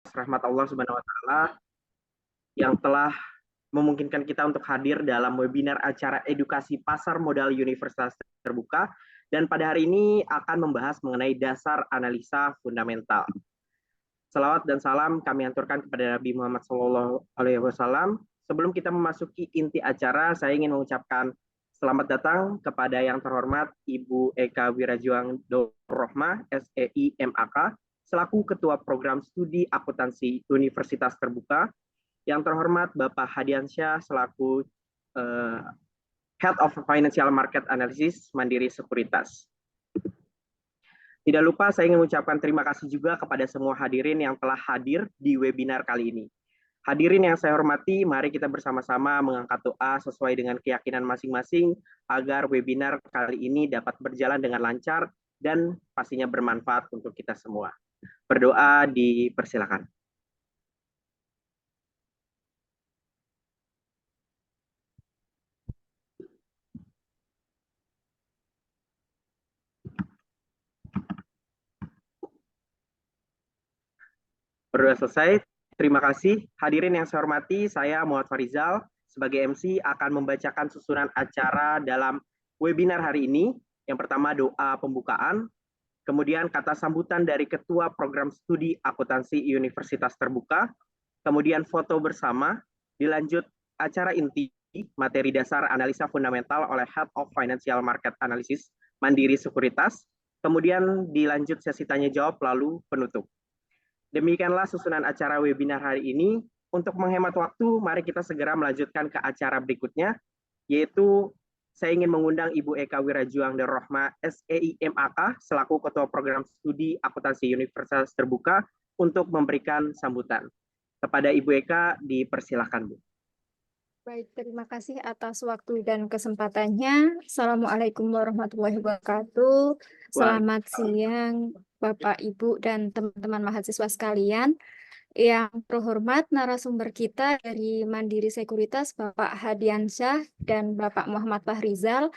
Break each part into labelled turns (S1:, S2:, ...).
S1: rahmat Allah Subhanahu wa taala yang telah memungkinkan kita untuk hadir dalam webinar acara edukasi pasar modal Universitas Terbuka, dan pada hari ini akan membahas mengenai dasar analisa fundamental. Salawat dan salam kami aturkan kepada Nabi Muhammad SAW. Sebelum kita memasuki inti acara, saya ingin mengucapkan selamat datang kepada yang terhormat Ibu Eka Wirajuang Dorrohmah, SEI MAK, selaku Ketua Program Studi Akuntansi Universitas Terbuka. Yang terhormat Bapak Hadiansyah selaku Head of Financial Market Analysis Mandiri Sekuritas. Tidak lupa saya ingin mengucapkan terima kasih juga kepada semua hadirin yang telah hadir di webinar kali ini. Hadirin yang saya hormati, mari kita bersama-sama mengangkat doa sesuai dengan keyakinan masing-masing agar webinar kali ini dapat berjalan dengan lancar dan pastinya bermanfaat untuk kita semua. Berdoa dipersilakan. Berdoa selesai. Terima kasih. Hadirin yang saya hormati, saya Muhammad Farizal sebagai MC akan membacakan susunan acara dalam webinar hari ini. Yang pertama doa pembukaan, kemudian kata sambutan dari Ketua Program Studi Akuntansi Universitas Terbuka, kemudian foto bersama, dilanjut acara inti materi dasar analisa fundamental oleh Head of Financial Market Analysis Mandiri Sekuritas, kemudian dilanjut sesi tanya jawab lalu penutup. Demikianlah susunan acara webinar hari ini. Untuk menghemat waktu, mari kita segera melanjutkan ke acara berikutnya, yaitu saya ingin mengundang Ibu Eka Wirajuang Dorrohmah, SEI MAK, selaku Ketua Program Studi Akuntansi Universitas Terbuka, untuk memberikan sambutan. Kepada Ibu Eka, dipersilakan, Bu.
S2: Baik, terima kasih atas waktu dan kesempatannya. Assalamualaikum warahmatullahi wabarakatuh. Selamat siang, Bapak, Ibu, dan teman-teman mahasiswa sekalian. Yang terhormat narasumber kita dari Mandiri Sekuritas, Bapak Hadiansyah dan Bapak Muhammad Fahrizal.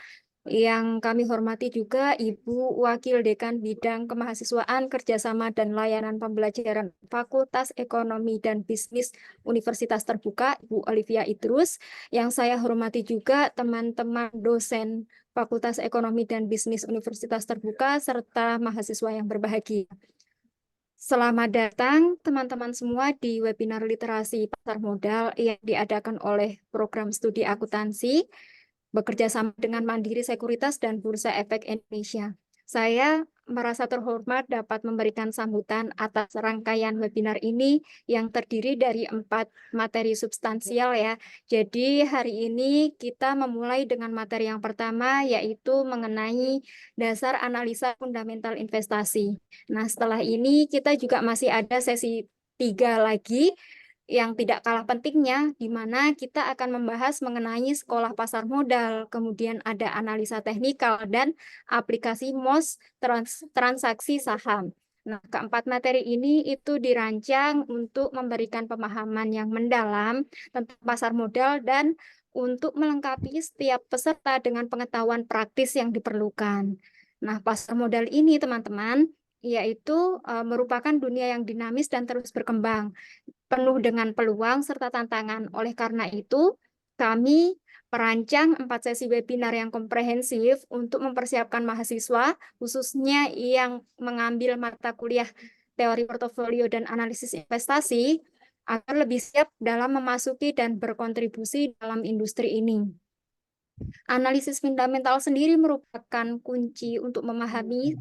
S2: Yang kami hormati juga Ibu Wakil Dekan Bidang Kemahasiswaan, Kerjasama dan Layanan Pembelajaran Fakultas Ekonomi dan Bisnis Universitas Terbuka, Ibu Olivia Idrus. Yang saya hormati juga teman-teman dosen Fakultas Ekonomi dan Bisnis Universitas Terbuka, serta mahasiswa yang berbahagia. Selamat datang teman-teman semua di webinar literasi pasar modal yang diadakan oleh Program Studi Akuntansi bekerja sama dengan Mandiri Sekuritas dan Bursa Efek Indonesia. Saya merasa terhormat dapat memberikan sambutan atas rangkaian webinar ini yang terdiri dari 4 materi substansial ya. Jadi hari ini kita memulai dengan materi yang pertama, yaitu mengenai dasar analisa fundamental investasi. Nah, setelah ini kita juga masih ada sesi 3 lagi yang tidak kalah pentingnya, di mana kita akan membahas mengenai sekolah pasar modal, kemudian ada analisa teknikal, dan aplikasi MOS transaksi saham. Nah, keempat materi ini itu dirancang untuk memberikan pemahaman yang mendalam tentang pasar modal dan untuk melengkapi setiap peserta dengan pengetahuan praktis yang diperlukan. Nah, pasar modal ini, teman-teman, yaitu merupakan dunia yang dinamis dan terus berkembang, penuh dengan peluang serta tantangan. Oleh karena itu, kami merancang 4 sesi webinar yang komprehensif untuk mempersiapkan mahasiswa, khususnya yang mengambil mata kuliah teori portofolio dan analisis investasi, agar lebih siap dalam memasuki dan berkontribusi dalam industri ini. Analisis fundamental sendiri merupakan kunci untuk memahami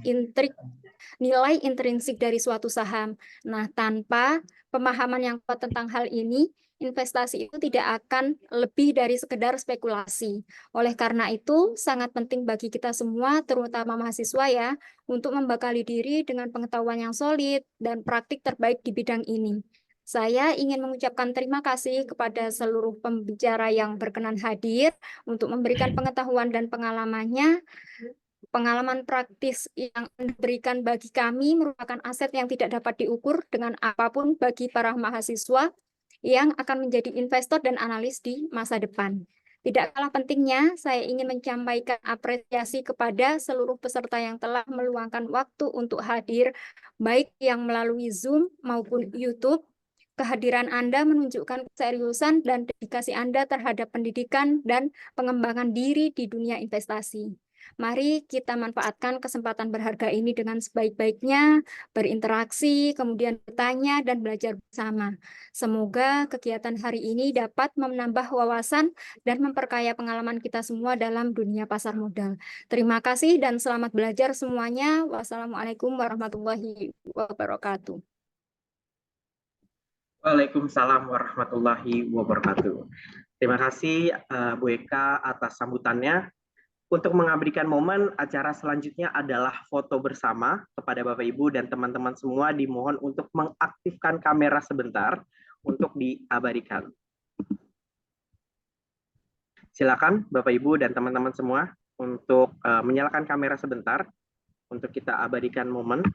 S2: nilai intrinsik dari suatu saham. Nah, tanpa pemahaman yang kuat tentang hal ini, investasi itu tidak akan lebih dari sekedar spekulasi. Oleh karena itu, sangat penting bagi kita semua, terutama mahasiswa ya, untuk membekali diri dengan pengetahuan yang solid dan praktik terbaik di bidang ini. Saya ingin mengucapkan terima kasih kepada seluruh pembicara yang berkenan hadir untuk memberikan pengetahuan dan pengalamannya. Pengalaman praktis yang diberikan bagi kami merupakan aset yang tidak dapat diukur dengan apapun bagi para mahasiswa yang akan menjadi investor dan analis di masa depan. Tidak kalah pentingnya, saya ingin menyampaikan apresiasi kepada seluruh peserta yang telah meluangkan waktu untuk hadir, baik yang melalui Zoom maupun YouTube, Kehadiran Anda menunjukkan keseriusan dan dedikasi Anda terhadap pendidikan dan pengembangan diri di dunia investasi. Mari kita manfaatkan kesempatan berharga ini dengan sebaik-baiknya, berinteraksi, kemudian bertanya, dan belajar bersama. Semoga kegiatan hari ini dapat menambah wawasan dan memperkaya pengalaman kita semua dalam dunia pasar modal. Terima kasih dan selamat belajar semuanya. Wassalamualaikum warahmatullahi wabarakatuh.
S1: Waalaikumsalam warahmatullahi wabarakatuh. Terima kasih Bu Eka atas sambutannya. Untuk mengabadikan momen, acara selanjutnya adalah foto bersama. Kepada Bapak Ibu dan teman-teman semua dimohon untuk mengaktifkan kamera sebentar untuk diabadikan. Silakan Bapak Ibu dan teman-teman semua untuk menyalakan kamera sebentar untuk kita abadikan momen.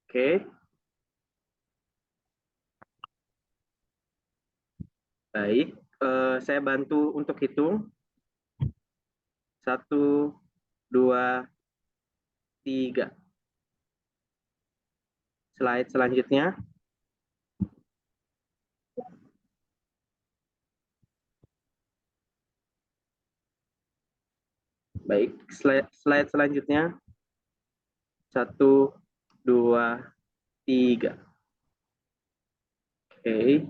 S1: Oke. Baik, saya bantu untuk hitung. 1, 2, 3. Slide selanjutnya. Baik, slide selanjutnya. 1, 2, 3. Oke.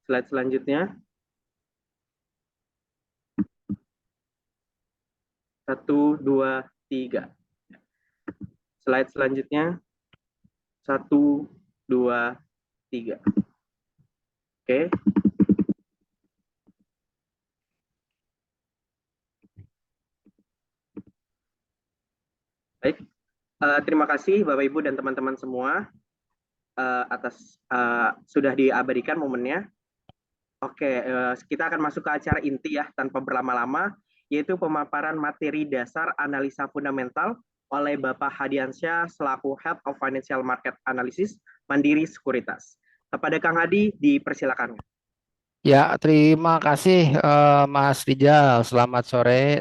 S1: Slide selanjutnya. 1, 2, 3. Slide selanjutnya. 1, 2, 3. Oke. Baik. Terima kasih Bapak Ibu dan teman-teman semua atas sudah diabadikan momennya. Oke, kita akan masuk ke acara inti ya tanpa berlama-lama, yaitu pemaparan materi dasar analisa fundamental oleh Bapak Hadiansyah selaku Head of Financial Market Analysis Mandiri Sekuritas. Kepada Kang Hadi, dipersilakan.
S3: Ya, terima kasih Mas Rijal. Selamat sore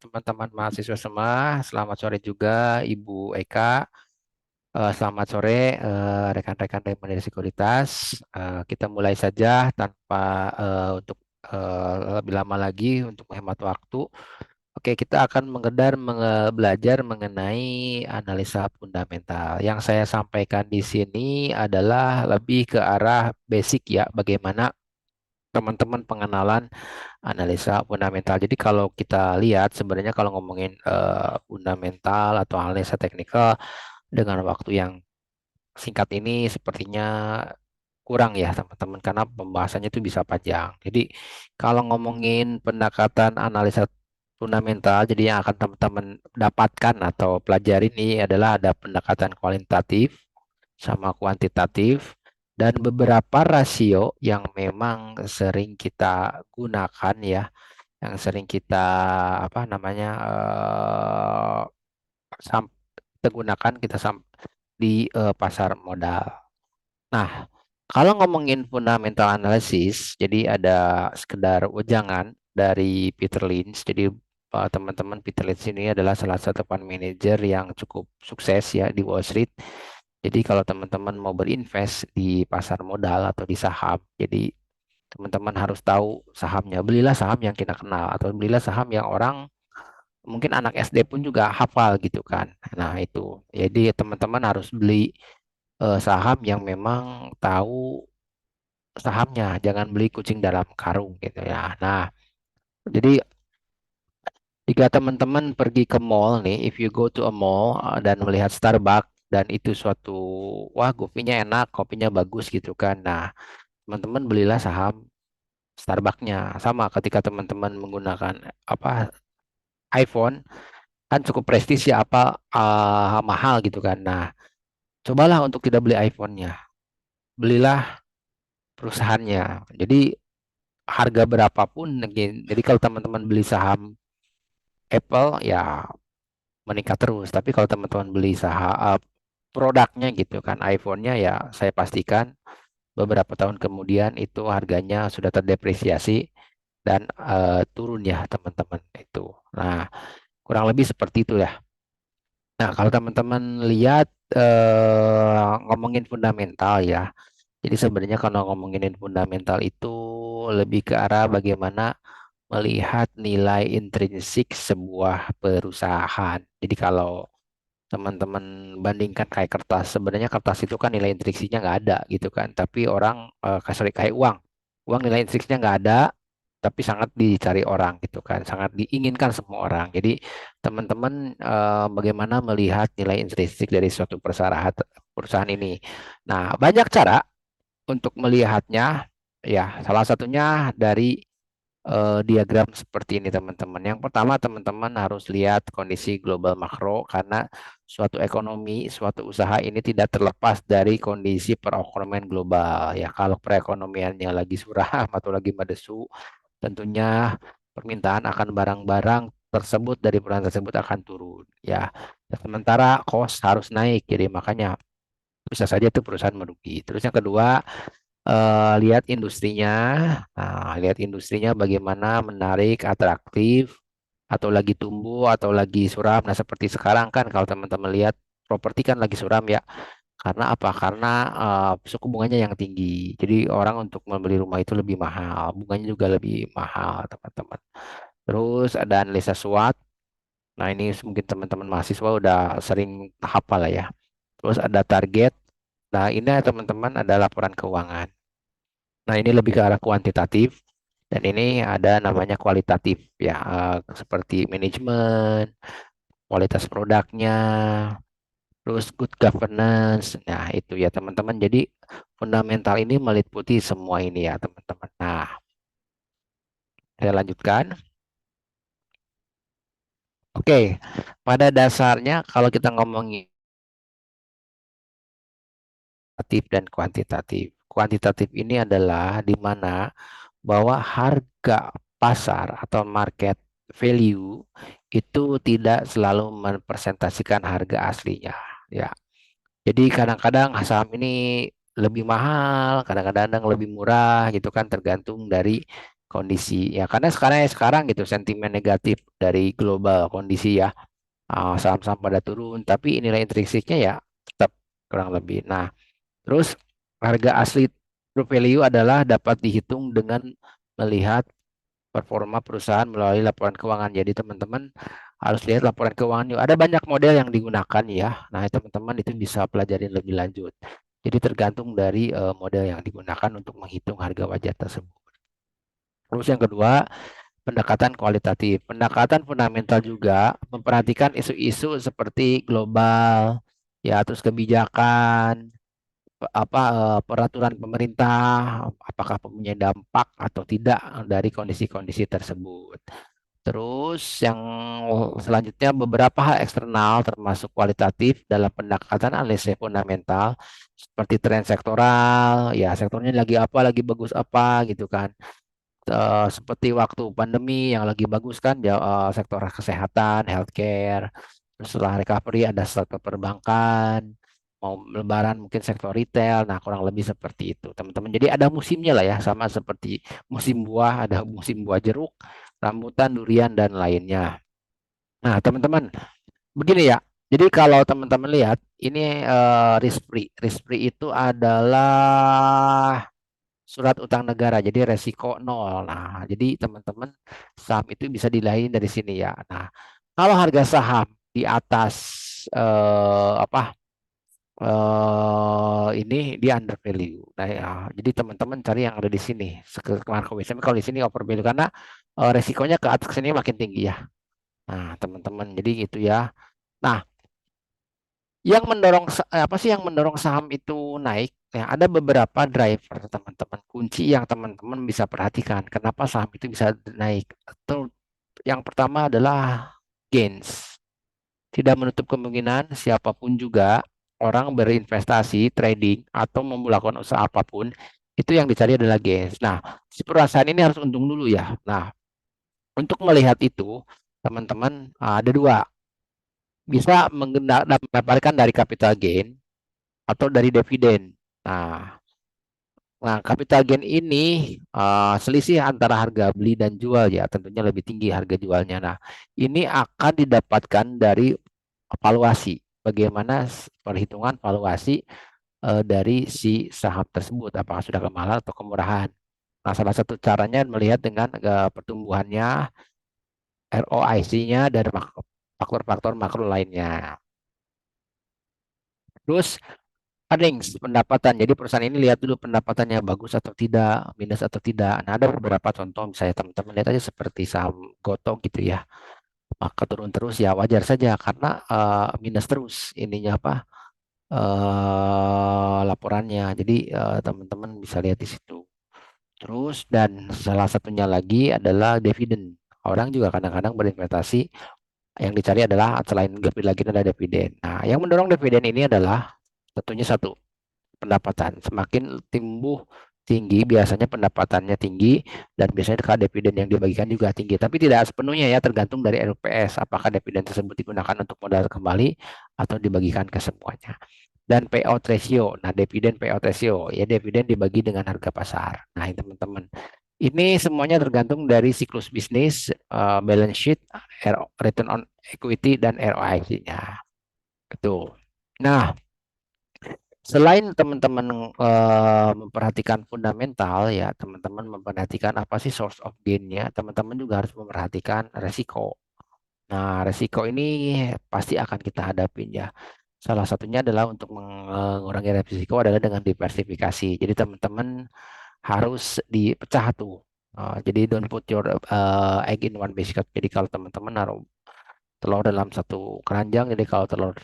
S3: teman-teman mahasiswa semua. Selamat sore juga Ibu Eka. Selamat sore rekan-rekan dari Mandiri Sekuritas. Kita mulai saja tanpa untuk lebih lama lagi untuk menghemat waktu. Oke, kita akan belajar mengenai analisa fundamental. Yang saya sampaikan di sini adalah lebih ke arah basic ya, bagaimana teman-teman pengenalan analisa fundamental. Jadi kalau kita lihat sebenarnya kalau ngomongin fundamental atau analisa teknikal dengan waktu yang singkat ini sepertinya kurang ya teman-teman karena pembahasannya itu bisa panjang. Jadi kalau ngomongin pendekatan analisa fundamental, jadi yang akan teman-teman dapatkan atau pelajari ini adalah ada pendekatan kualitatif sama kuantitatif dan beberapa rasio yang memang sering kita gunakan ya, yang sering kita apa namanya kita gunakan di pasar modal. Nah, kalau ngomongin fundamental analysis, jadi ada sekedar wejangan dari Peter Lynch. Jadi teman-teman, Peter Lynch ini adalah salah satu fund manager yang cukup sukses ya di Wall Street. Jadi kalau teman-teman mau berinvest di pasar modal atau di saham, jadi teman-teman harus tahu sahamnya. Belilah saham yang kita kenal atau belilah saham yang orang mungkin anak SD pun juga hafal gitu kan. Nah, itu. Jadi teman-teman harus beli saham yang memang tahu sahamnya, jangan beli kucing dalam karung gitu ya. Nah, jadi jika teman-teman pergi ke mall nih, if you go to a mall dan melihat Starbucks dan itu suatu wah kopinya enak, kopinya bagus gitu kan. Nah, teman-teman belilah saham Starbucks-nya. Sama ketika teman-teman menggunakan apa iPhone kan cukup prestis ya apa mahal gitu kan. Nah, cobalah untuk tidak beli iPhone-nya. Belilah perusahaannya. Jadi harga berapapun, jadi kalau teman-teman beli saham Apple ya meningkat terus. Tapi kalau teman-teman beli saham produknya gitu kan, iPhone-nya ya saya pastikan beberapa tahun kemudian itu harganya sudah terdepresiasi dan turun ya teman-teman itu. Nah, kurang lebih seperti itu ya. Nah, kalau teman-teman lihat ngomongin fundamental ya. Jadi sebenarnya kalau ngomongin fundamental itu lebih ke arah bagaimana melihat nilai intrinsik sebuah perusahaan. Jadi kalau teman-teman bandingkan kayak kertas, sebenarnya kertas itu kan nilai intrinsiknya nggak ada gitu kan. Tapi orang sorry, kayak uang, uang nilai intrinsiknya nggak ada, tapi sangat dicari orang gitu kan, sangat diinginkan semua orang. Jadi teman-teman bagaimana melihat nilai intrinsik dari suatu perusahaan ini. Nah, banyak cara untuk melihatnya. Ya, salah satunya dari diagram seperti ini teman-teman. Yang pertama teman-teman harus lihat kondisi global makro karena suatu ekonomi, suatu usaha ini tidak terlepas dari kondisi perekonomian global. Ya, kalau perekonomiannya lagi suram atau lagi medesu, tentunya permintaan akan barang-barang tersebut dari perusahaan tersebut akan turun. Ya, sementara cost harus naik. Jadi makanya bisa saja itu perusahaan merugi. Terus yang kedua, lihat industrinya. Nah, lihat industrinya bagaimana menarik, atraktif, atau lagi tumbuh, atau lagi suram. Nah, seperti sekarang kan kalau teman-teman lihat properti kan lagi suram ya. Karena apa? Karena suku bunganya yang tinggi. Jadi orang untuk membeli rumah itu lebih mahal. Bunganya juga lebih mahal, teman-teman. Terus ada analisa SWOT. Nah, ini mungkin teman-teman mahasiswa udah sering hafal lah ya. Terus ada target. Nah, ini teman-teman ada laporan keuangan. Nah, ini lebih ke arah kuantitatif dan ini ada namanya kualitatif ya, seperti manajemen, kualitas produknya, terus good governance. Nah, itu ya teman-teman. Jadi fundamental ini meliputi semua ini ya teman-teman. Nah, saya lanjutkan. Oke, pada dasarnya kalau kita ngomongin kuantitatif dan kuantitatif. Kuantitatif ini adalah di mana bahwa harga pasar atau market value itu tidak selalu mempresentasikan harga aslinya ya. Jadi kadang-kadang saham ini lebih mahal, kadang-kadang lebih murah gitu kan tergantung dari kondisi ya. Karena sekarang gitu sentimen negatif dari global kondisi ya. Saham-saham pada turun tapi nilai intrinsiknya ya tetap kurang lebih. Nah, terus harga asli true value adalah dapat dihitung dengan melihat performa perusahaan melalui laporan keuangan. Jadi teman-teman harus lihat laporan keuangan yuk. Ada banyak model yang digunakan ya. Nah, teman-teman itu bisa pelajarin lebih lanjut. Jadi tergantung dari model yang digunakan untuk menghitung harga wajar tersebut. Terus yang kedua, pendekatan kualitatif. Pendekatan fundamental juga memperhatikan isu-isu seperti global, ya, terus kebijakan, peraturan pemerintah, apakah mempunyai dampak atau tidak dari kondisi-kondisi tersebut. Terus yang selanjutnya beberapa hal eksternal termasuk kualitatif dalam pendekatan analisis fundamental seperti tren sektoral, ya sektornya lagi apa, lagi bagus apa gitu kan. Seperti waktu pandemi yang lagi bagus kan ya, sektor kesehatan, healthcare. Terus setelah recovery ada sektor perbankan, mau lebaran mungkin sektor retail. Nah, kurang lebih seperti itu, teman-teman. Jadi ada musimnya lah ya, sama seperti musim buah, ada musim buah jeruk, rambutan, durian dan lainnya. Nah, teman-teman, begini ya. Jadi kalau teman-teman lihat ini risk free. Risk free itu adalah surat utang negara, jadi resiko nol. Nah, jadi teman-teman saham itu bisa dilihat dari sini ya. Nah, kalau harga saham di atas apa ini di under value. Nah, ya, jadi teman-teman cari yang ada di sini. Kemarin kalau di sini over value karena resikonya ke atas sini makin tinggi ya. Nah, teman-teman, jadi gitu ya. Nah, yang mendorong apa sih yang mendorong saham itu naik? Ya, ada beberapa driver teman-teman kunci yang teman-teman bisa perhatikan. Kenapa saham itu bisa naik? Atau yang pertama adalah gains. Tidak menutup kemungkinan siapapun juga orang berinvestasi, trading atau melakukan usaha apapun itu yang dicari adalah gains. Nah, si perusahaan ini harus untung dulu ya. Nah, untuk melihat itu teman-teman ada dua, bisa mendapatkan dari capital gain atau dari dividen. Nah, Nah, capital gain ini selisih antara harga beli dan jual ya, tentunya lebih tinggi harga jualnya. Nah, ini akan didapatkan dari valuasi. Bagaimana perhitungan valuasi dari si saham tersebut, apakah sudah kemahalan atau kemurahan. Nah, salah satu caranya melihat dengan pertumbuhannya ROIC-nya dan faktor-faktor makro lainnya. Terus earnings, pendapatan. Jadi perusahaan ini lihat dulu pendapatannya bagus atau tidak, minus atau tidak. Nah, ada beberapa contoh, misalnya teman-teman lihat aja seperti saham Goto gitu ya. Maka turun terus ya wajar saja karena minus terus ininya apa laporannya. Jadi teman-teman bisa lihat di situ. Terus dan salah satunya lagi adalah dividen. Orang juga kadang-kadang berinvestasi yang dicari adalah selain lagi ada dividen. Nah, yang mendorong dividen ini adalah tentunya satu pendapatan. Semakin tumbuh tinggi, biasanya pendapatannya tinggi dan biasanya dividen yang dibagikan juga tinggi. Tapi tidak sepenuhnya ya, tergantung dari LPS. Apakah dividen tersebut digunakan untuk modal kembali atau dibagikan ke semuanya. Dan payout ratio. Nah, dividen payout ratio ya dividen dibagi dengan harga pasar. Nah, ini teman-teman. Ini semuanya tergantung dari siklus bisnis, balance sheet, return on equity dan ROIC-nya. Betul. Nah, selain teman-teman memperhatikan fundamental ya, teman-teman memperhatikan apa sih source of gain-nya, teman-teman juga harus memperhatikan resiko. Nah, resiko ini pasti akan kita hadapin ya. Salah satunya adalah untuk mengurangi resiko adalah dengan diversifikasi. Jadi teman-teman harus dipecah tuh. Jadi don't put your egg in one basket. Jadi kalau teman-teman naruh telur dalam satu keranjang, jadi kalau telur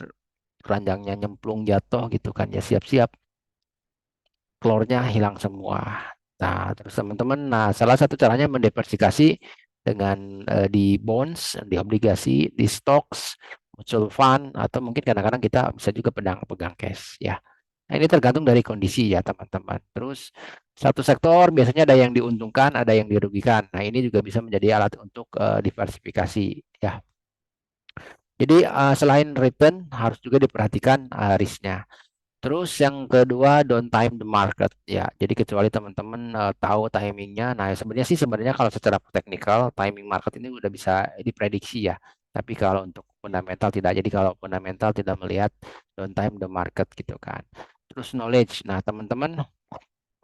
S3: keranjangnya nyemplung jatuh gitu kan ya siap-siap telurnya hilang semua. Nah, terus teman-teman, nah salah satu caranya mendiversifikasi dengan di bonds, di obligasi, di stocks, mutual fund, atau mungkin kadang-kadang kita bisa juga pegang cash ya. Nah, ini tergantung dari kondisi ya teman-teman. Terus satu sektor biasanya ada yang diuntungkan, ada yang dirugikan. Nah, ini juga bisa menjadi alat untuk diversifikasi ya. Jadi selain return harus juga diperhatikan risknya. Terus yang kedua don't time the market ya. Jadi kecuali teman-teman tahu timingnya. Nah sebenarnya kalau secara teknikal timing market ini udah bisa diprediksi ya. Tapi kalau untuk fundamental tidak. Jadi kalau fundamental tidak melihat don't time the market gitu kan. Terus knowledge. Nah teman-teman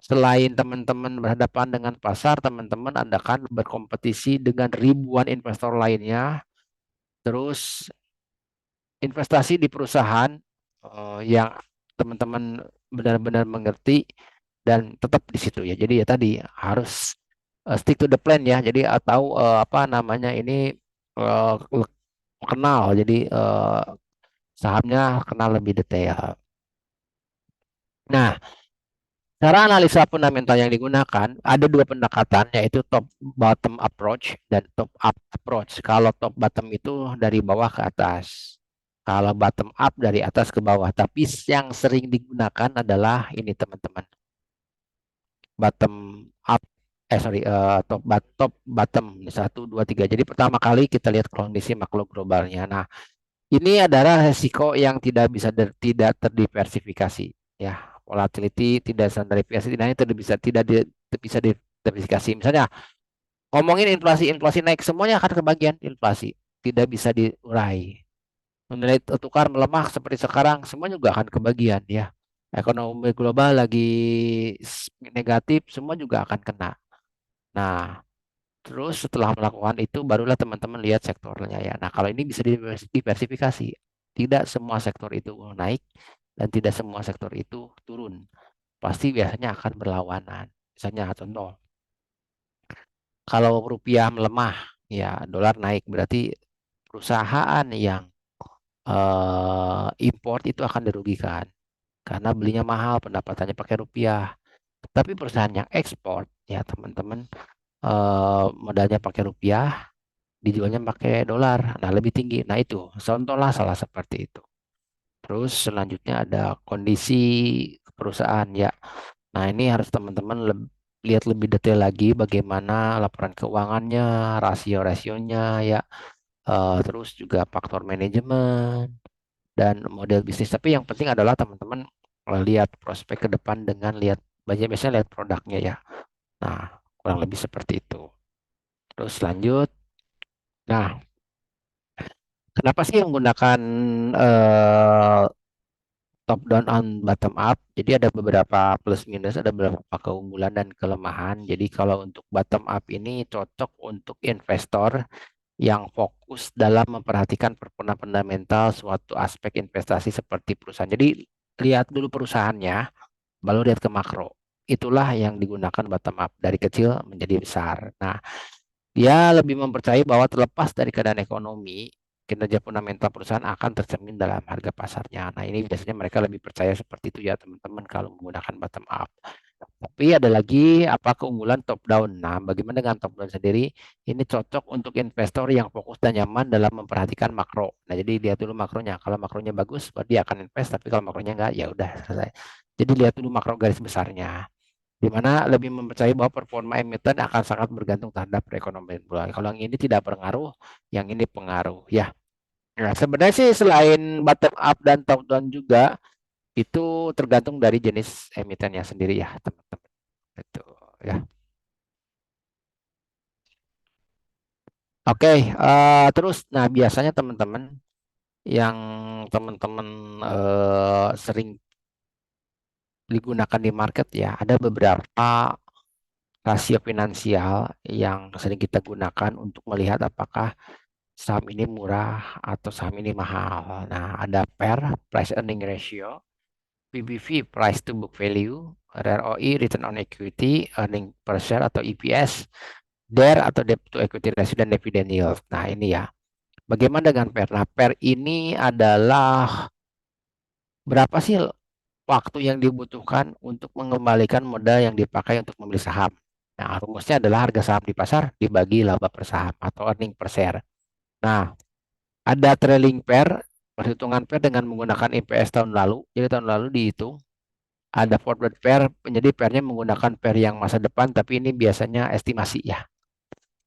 S3: selain teman-teman berhadapan dengan pasar, teman-teman akan berkompetisi dengan ribuan investor lainnya. Terus investasi di perusahaan yang teman-teman benar-benar mengerti dan tetap di situ ya. Jadi ya tadi harus stick to the plan ya. Jadi atau apa namanya ini uh, kenal. Jadi sahamnya kenal lebih detail. Nah, cara analisa fundamental yang digunakan ada dua pendekatan yaitu top bottom approach dan top up approach. Kalau top bottom itu dari bawah ke atas. Kalau bottom up dari atas ke bawah. Tapi yang sering digunakan adalah ini teman-teman. Bottom up top bottom 1 2 3. Jadi pertama kali kita lihat kondisi makro globalnya. Nah, ini adalah resiko yang tidak bisa tidak terdiversifikasi ya. Volatility tidak standarisasi nah itu tidak bisa diversifikasi. Misalnya ngomongin inflasi naik semuanya akan kebagian inflasi, tidak bisa diurai. Nilai tukar melemah seperti sekarang semua juga akan kebagian ya. Ekonomi global lagi negatif semua juga akan kena. Nah, terus setelah melakukan itu barulah teman-teman lihat sektornya ya. Nah, kalau ini bisa diversifikasi. Tidak semua sektor itu naik dan tidak semua sektor itu turun. Pasti biasanya akan berlawanan. Misalnya contoh, kalau rupiah melemah, ya dolar naik berarti perusahaan yang import itu akan dirugikan karena belinya mahal, pendapatannya pakai rupiah. Tapi perusahaan yang ekspor, ya teman-teman modalnya pakai rupiah, dijualnya pakai dolar, nah lebih tinggi. Nah itu contohlah salah seperti itu. Terus selanjutnya ada kondisi perusahaan ya. Nah ini harus teman-teman lihat lebih detail lagi bagaimana laporan keuangannya, rasio-rasionya ya. Terus juga faktor manajemen dan model bisnis. Tapi yang penting adalah teman-teman lihat prospek ke depan dengan lihat biasanya lihat produknya ya. Nah, kurang lebih seperti itu. Terus lanjut. Nah, kenapa sih menggunakan eh, top down on bottom up? Jadi ada beberapa plus minus, ada beberapa keunggulan dan kelemahan. Jadi kalau untuk bottom up ini cocok untuk investor yang fokus dalam memperhatikan performa fundamental suatu aspek investasi seperti perusahaan. Jadi lihat dulu perusahaannya, baru lihat ke makro. Itulah yang digunakan bottom up dari kecil menjadi besar. Nah, dia lebih mempercayai bahwa terlepas dari keadaan ekonomi, kinerja fundamental perusahaan akan tercermin dalam harga pasarnya. Nah, ini biasanya mereka lebih percaya seperti itu ya, teman-teman, kalau menggunakan bottom up. Tapi ada lagi apa keunggulan top down. Nah, bagaimana dengan top down sendiri? Ini cocok untuk investor yang fokus dan nyaman dalam memperhatikan makro. Nah, jadi lihat dulu makronya. Kalau makronya bagus, dia akan invest. Tapi kalau makronya enggak, ya udah selesai. Jadi lihat dulu makro garis besarnya, di mana lebih mempercayai bahwa performa emiten akan sangat bergantung terhadap perekonomian bulan. Kalau yang ini tidak berpengaruh, yang ini pengaruh ya. Nah, sebenarnya sih selain bottom up dan top down juga itu tergantung dari jenis emitennya sendiri ya, teman-teman. Itu ya. Oke, terus nah biasanya teman-teman yang teman-teman sering digunakan di market ya, ada beberapa rasio finansial yang sering kita gunakan untuk melihat apakah saham ini murah atau saham ini mahal. Nah, ada PER, Price Earning Ratio, PBV, Price to Book Value, ROI, Return on Equity, Earning per Share atau EPS, DER atau Debt to Equity Ratio, dan Dividend Yield. Nah, ini ya. Bagaimana dengan PER? Nah, PER ini adalah berapa sih waktu yang dibutuhkan untuk mengembalikan modal yang dipakai untuk membeli saham. Nah, rumusnya adalah harga saham di pasar dibagi laba per saham atau earning per share. Nah, ada trailing pair, perhitungan pair dengan menggunakan IPS tahun lalu. Jadi tahun lalu dihitung. Ada forward pair, menjadi pairnya menggunakan pair yang masa depan, tapi ini biasanya estimasi ya.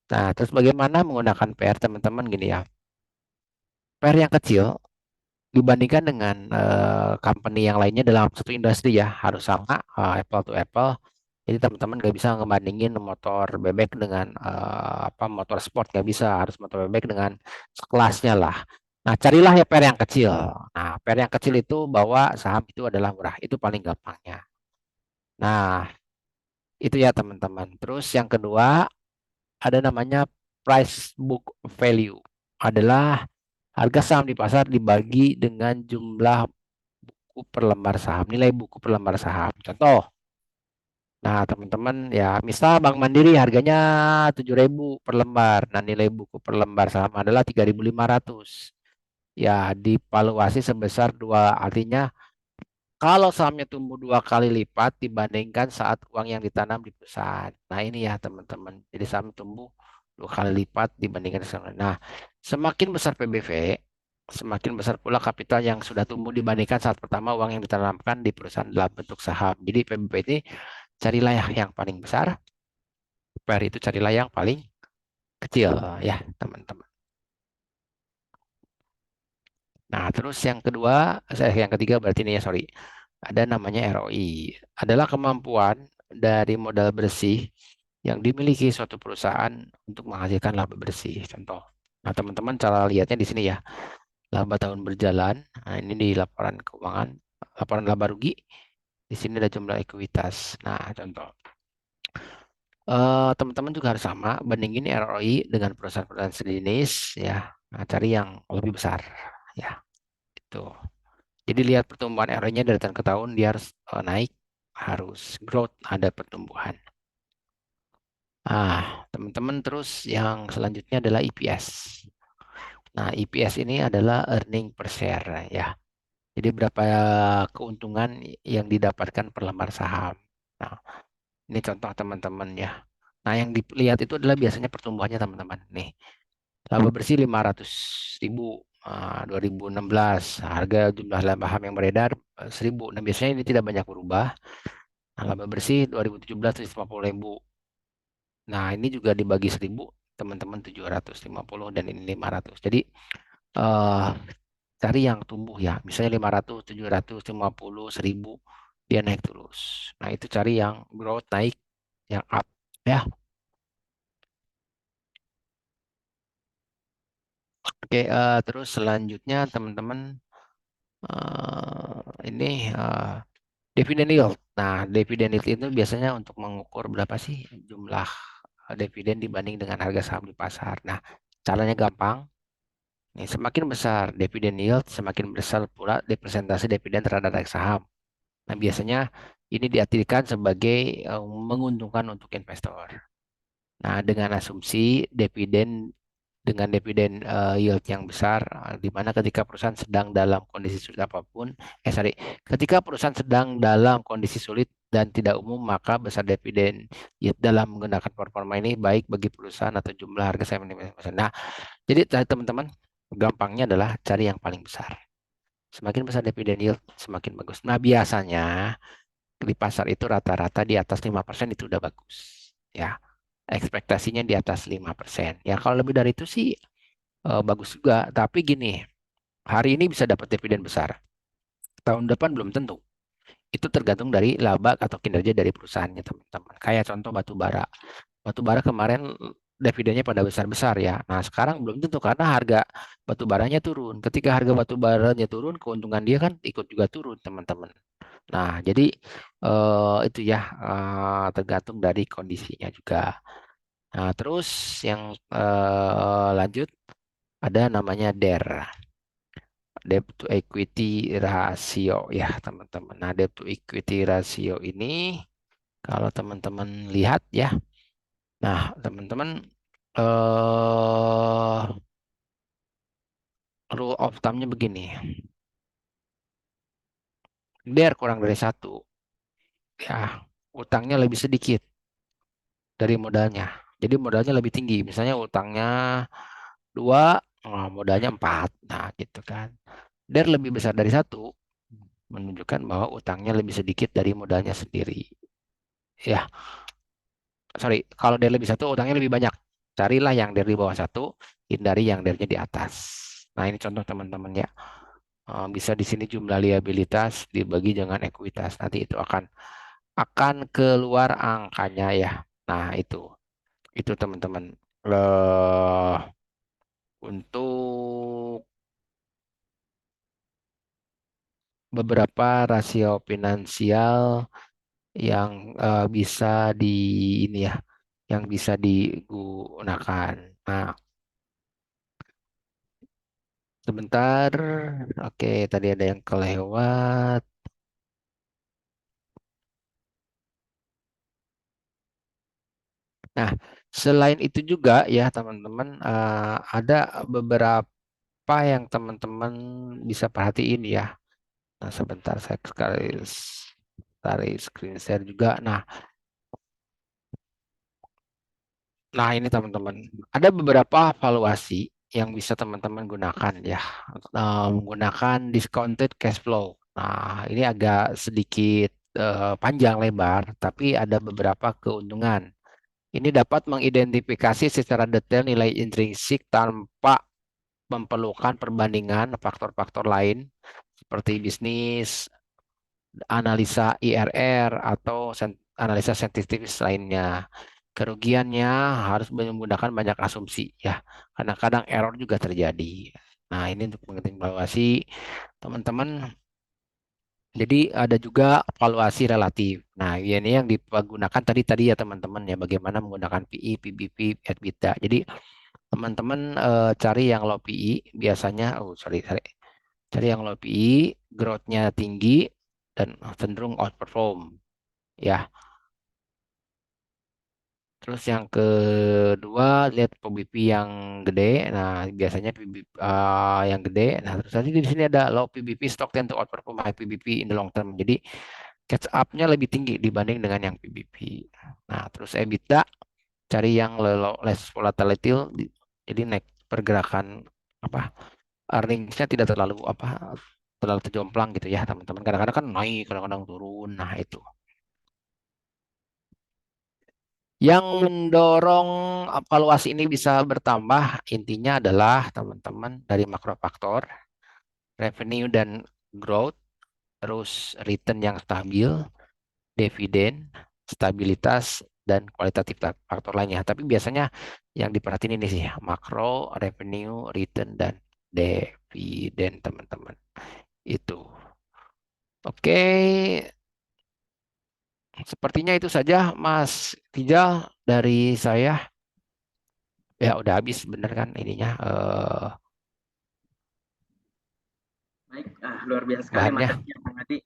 S3: Nah, terus bagaimana menggunakan pair, teman-teman, gini ya. Pair yang kecil dibandingkan dengan company yang lainnya dalam satu industri ya, harus sama, apple to apple. Jadi teman-teman nggak bisa ngebandingin motor bebek dengan motor sport, nggak bisa, harus motor bebek dengan sekelasnya lah. Nah, carilah ya pair yang kecil. Nah, pair yang kecil itu bahwa saham itu adalah murah, itu paling gampangnya. Nah, itu ya teman-teman. Terus yang kedua ada namanya price book value, adalah harga saham di pasar dibagi dengan jumlah buku per lembar saham, nilai buku per lembar saham. Contoh, nah, teman-teman ya, misal Bank Mandiri harganya 7.000 per lembar. Nah, nilai buku per lembar saham adalah 3.500. Ya, divaluasi sebesar dua, artinya kalau sahamnya tumbuh 2 kali lipat dibandingkan saat uang yang ditanam di perusahaan. Nah, ini ya teman-teman. Jadi saham tumbuh 2 kali lipat dibandingkan saham. Nah, semakin besar PBV, semakin besar pula kapital yang sudah tumbuh dibandingkan saat pertama uang yang ditanamkan di perusahaan dalam bentuk saham. Jadi PBV ini carilah yang paling besar, PER itu carilah yang paling kecil ya teman-teman. Nah, terus yang kedua, yang ketiga berarti ini ya, sorry. Ada namanya ROI. Adalah kemampuan dari modal bersih yang dimiliki suatu perusahaan untuk menghasilkan laba bersih. Contoh. Nah, teman-teman cara lihatnya di sini ya. Laba tahun berjalan. Nah, ini di laporan keuangan, laporan laba rugi. Di sini ada jumlah ekuitas. Nah, contoh. Teman-teman juga harus sama, bandingin ROI dengan perusahaan-perusahaan sejenis ya. Nah, cari yang lebih besar ya. Itu. Jadi lihat pertumbuhan ROI-nya dari tahun ke tahun, dia harus naik, harus growth, ada pertumbuhan. Teman-teman, terus yang selanjutnya adalah EPS. Nah, EPS ini adalah earning per share ya. Jadi berapa keuntungan yang didapatkan per lembar saham. Nah, ini contoh teman-teman ya. Nah, yang dilihat itu adalah biasanya pertumbuhannya teman-teman. Nih, laba bersih 500.000, 2016. Harga jumlah laba saham yang beredar 1.000. Nah, biasanya ini tidak banyak berubah. Nah, laba bersih 2017 150.000. Nah, ini juga dibagi 1.000, teman-teman 750 dan ini 500. Jadi cari yang tumbuh ya. Misalnya 500, 750, 1.000. dia naik terus. Nah, itu cari yang growth naik, yang up ya. Oke, terus selanjutnya teman-teman ini dividen yield. Nah, dividen yield itu biasanya untuk mengukur berapa sih jumlah dividen dibanding dengan harga saham di pasar. Nah, caranya gampang. Nih, semakin besar dividen yield, semakin besar pula presentasi dividen terhadap harga saham. Nah, biasanya ini diartikan sebagai menguntungkan untuk investor. Nah, dengan asumsi dividen yield yang besar, di mana ketika perusahaan sedang dalam kondisi sulit apapun, ketika perusahaan sedang dalam kondisi sulit dan tidak umum, maka besar dividen yield dalam menggunakan performa ini baik bagi perusahaan atau jumlah harga saham. Nah, jadi teman-teman, gampangnya adalah cari yang paling besar. Semakin besar dividen yield, semakin bagus. Nah, biasanya di pasar itu rata-rata di atas 5% itu udah bagus. Ya, ekspektasinya di atas 5%. Ya, kalau lebih dari itu sih bagus juga. Tapi gini, hari ini bisa dapat dividen besar. Tahun depan belum tentu. Itu tergantung dari laba atau kinerja dari perusahaannya, teman-teman. Kayak contoh batu bara. Batu bara kemarin dividennya pada besar-besar ya. Nah, sekarang belum tentu karena harga batu baranya turun. Ketika harga batu baranya turun, keuntungan dia kan ikut juga turun, teman-teman. Nah, jadi itu ya tergantung dari kondisinya juga. Nah, terus yang lanjut ada namanya DER, debt to equity ratio ya, teman-teman. Nah, debt to equity ratio ini kalau teman-teman lihat ya. Nah, teman-teman eh rule of thumb-nya begini. DER kurang dari satu, ya utangnya lebih sedikit dari modalnya. Jadi modalnya lebih tinggi. Misalnya utangnya 2, modalnya 4. Nah, gitu kan. DER lebih besar dari satu, menunjukkan bahwa utangnya lebih sedikit dari modalnya sendiri. Ya, sorry, kalau DER lebih satu, utangnya lebih banyak. Carilah yang DER di bawah satu, hindari yang DER-nya di atas. Nah, ini contoh teman-teman ya. Bisa di sini jumlah liabilitas dibagi dengan ekuitas. Nanti itu akan keluar angkanya ya. Nah, itu teman-teman. Untuk beberapa rasio finansial yang bisa di ini ya, yang bisa digunakan. Nah, sebentar. Oke, tadi ada yang kelewat. Nah, selain itu juga ya teman-teman, ada beberapa yang teman-teman bisa perhatiin ya. Nah, sebentar saya sekali tarik screen share juga. Nah, ini teman-teman, ada beberapa valuasi yang bisa teman-teman gunakan ya, menggunakan discounted cash flow. Nah, ini agak sedikit panjang lebar, tapi ada beberapa keuntungan. Ini dapat mengidentifikasi secara detail nilai intrinsik tanpa memerlukan perbandingan faktor-faktor lain seperti bisnis, analisa IRR, atau analisa sensitif lainnya. Kerugiannya harus menggunakan banyak asumsi ya. Kadang-kadang error juga terjadi. Nah, ini untuk mengevaluasi teman-teman. Jadi ada juga valuasi relatif. Nah, ini yang digunakan tadi ya teman-teman ya, bagaimana menggunakan PI, PBV, EBITDA. Jadi teman-teman cari yang low PI biasanya, sorry. Cari yang low PI, growth-nya tinggi dan cenderung outperform ya. Terus yang kedua, lihat PBV yang gede. Nah, biasanya PBV yang gede. Nah, terus tadi di sini ada low PBV, stock tend to outperform high PBV in the long term. Jadi catch up-nya lebih tinggi dibanding dengan yang PBV. Nah, terus EBITDA cari yang less volatile. Jadi naik pergerakan apa earnings-nya tidak terlalu terjomplang gitu ya, teman-teman. Kadang-kadang kan naik, kadang-kadang turun. Nah, itu. Yang mendorong valuasi ini bisa bertambah intinya adalah teman-teman dari makrofaktor, revenue dan growth. terus return yang stabil, dividen, stabilitas, dan kualitatif faktor lainnya. Tapi biasanya yang diperhatiin ini sih, makro, revenue, return, dan dividen, teman-teman. Itu. Oke, sepertinya itu saja, Mas Tijal, dari saya. Ya, udah habis bener kan ininya,
S1: Baik, luar biasa sekali
S3: bahannya.
S1: materinya Bang Adi.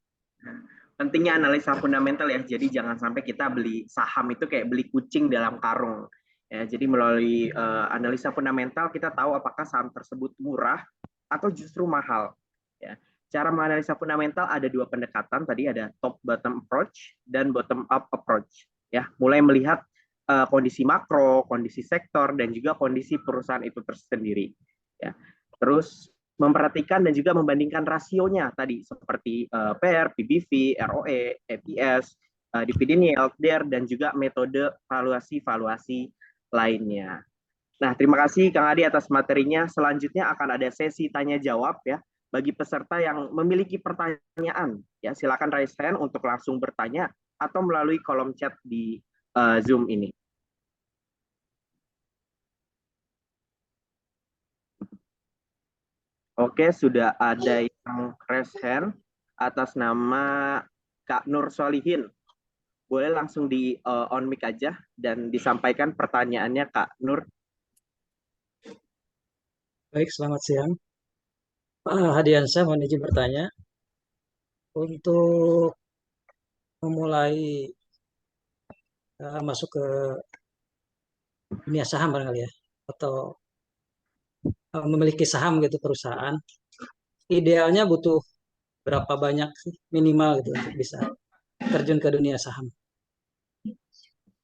S1: Nah, pentingnya analisa fundamental ya. Jadi jangan sampai kita beli saham itu kayak beli kucing dalam karung. Ya, jadi melalui analisa fundamental kita tahu apakah saham tersebut murah atau justru mahal. Ya. Cara menganalisa fundamental ada dua pendekatan. Tadi ada top bottom approach dan bottom up approach. Ya, mulai melihat kondisi makro, kondisi sektor dan juga kondisi perusahaan itu tersendiri. Ya. Terus memperhatikan dan juga membandingkan rasionya tadi seperti PER, PBV, ROE, EPS, dividend yield, DER, dan juga metode valuasi-valuasi lainnya. Nah, terima kasih Kang Adi atas materinya. Selanjutnya akan ada sesi tanya jawab ya bagi peserta yang memiliki pertanyaan. Ya, silakan raise hand untuk langsung bertanya atau melalui kolom chat di Zoom ini. Oke, sudah ada yang raise hand atas nama Kak Nur Solihin. Boleh langsung di on mic aja dan disampaikan pertanyaannya Kak Nur.
S4: Baik, selamat siang. Hadiansyah mohon izin bertanya. Untuk memulai masuk ke dunia saham barangkali ya, atau memiliki saham gitu perusahaan, idealnya butuh berapa banyak sih minimal gitu untuk bisa terjun ke dunia saham.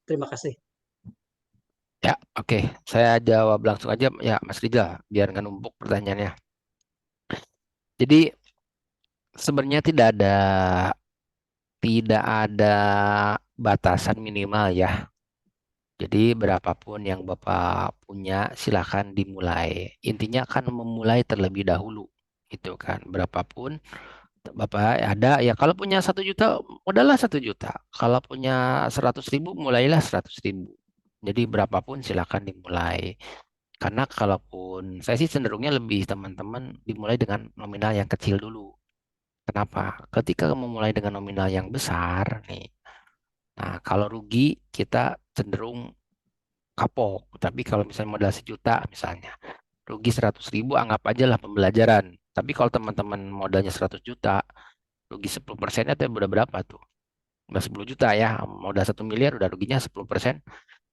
S4: Terima kasih.
S3: Ya, oke. Saya jawab langsung aja ya, Mas Rizal, biar nggak numpuk pertanyaannya. Jadi sebenarnya tidak ada batasan minimal ya. Jadi berapapun yang Bapak punya silakan dimulai. Intinya kan memulai terlebih dahulu, gitu kan. Berapapun Bapak ada ya, kalau punya 1 juta modallah 1 juta. Kalau punya 100.000 mulailah 100.000. Jadi berapapun silakan dimulai. Karena kalaupun saya sih cenderungnya lebih teman-teman dimulai dengan nominal yang kecil dulu. Kenapa? Ketika memulai dengan nominal yang besar nih, nah kalau rugi kita cenderung kapok. Tapi kalau misalnya modal 1 juta misalnya, rugi 100.000 anggap aja lah pembelajaran. Tapi kalau teman-teman modalnya 100 juta, rugi 10%-nya itu udah berapa tuh? Udah 10 juta ya, modal 1 miliar udah ruginya 10%,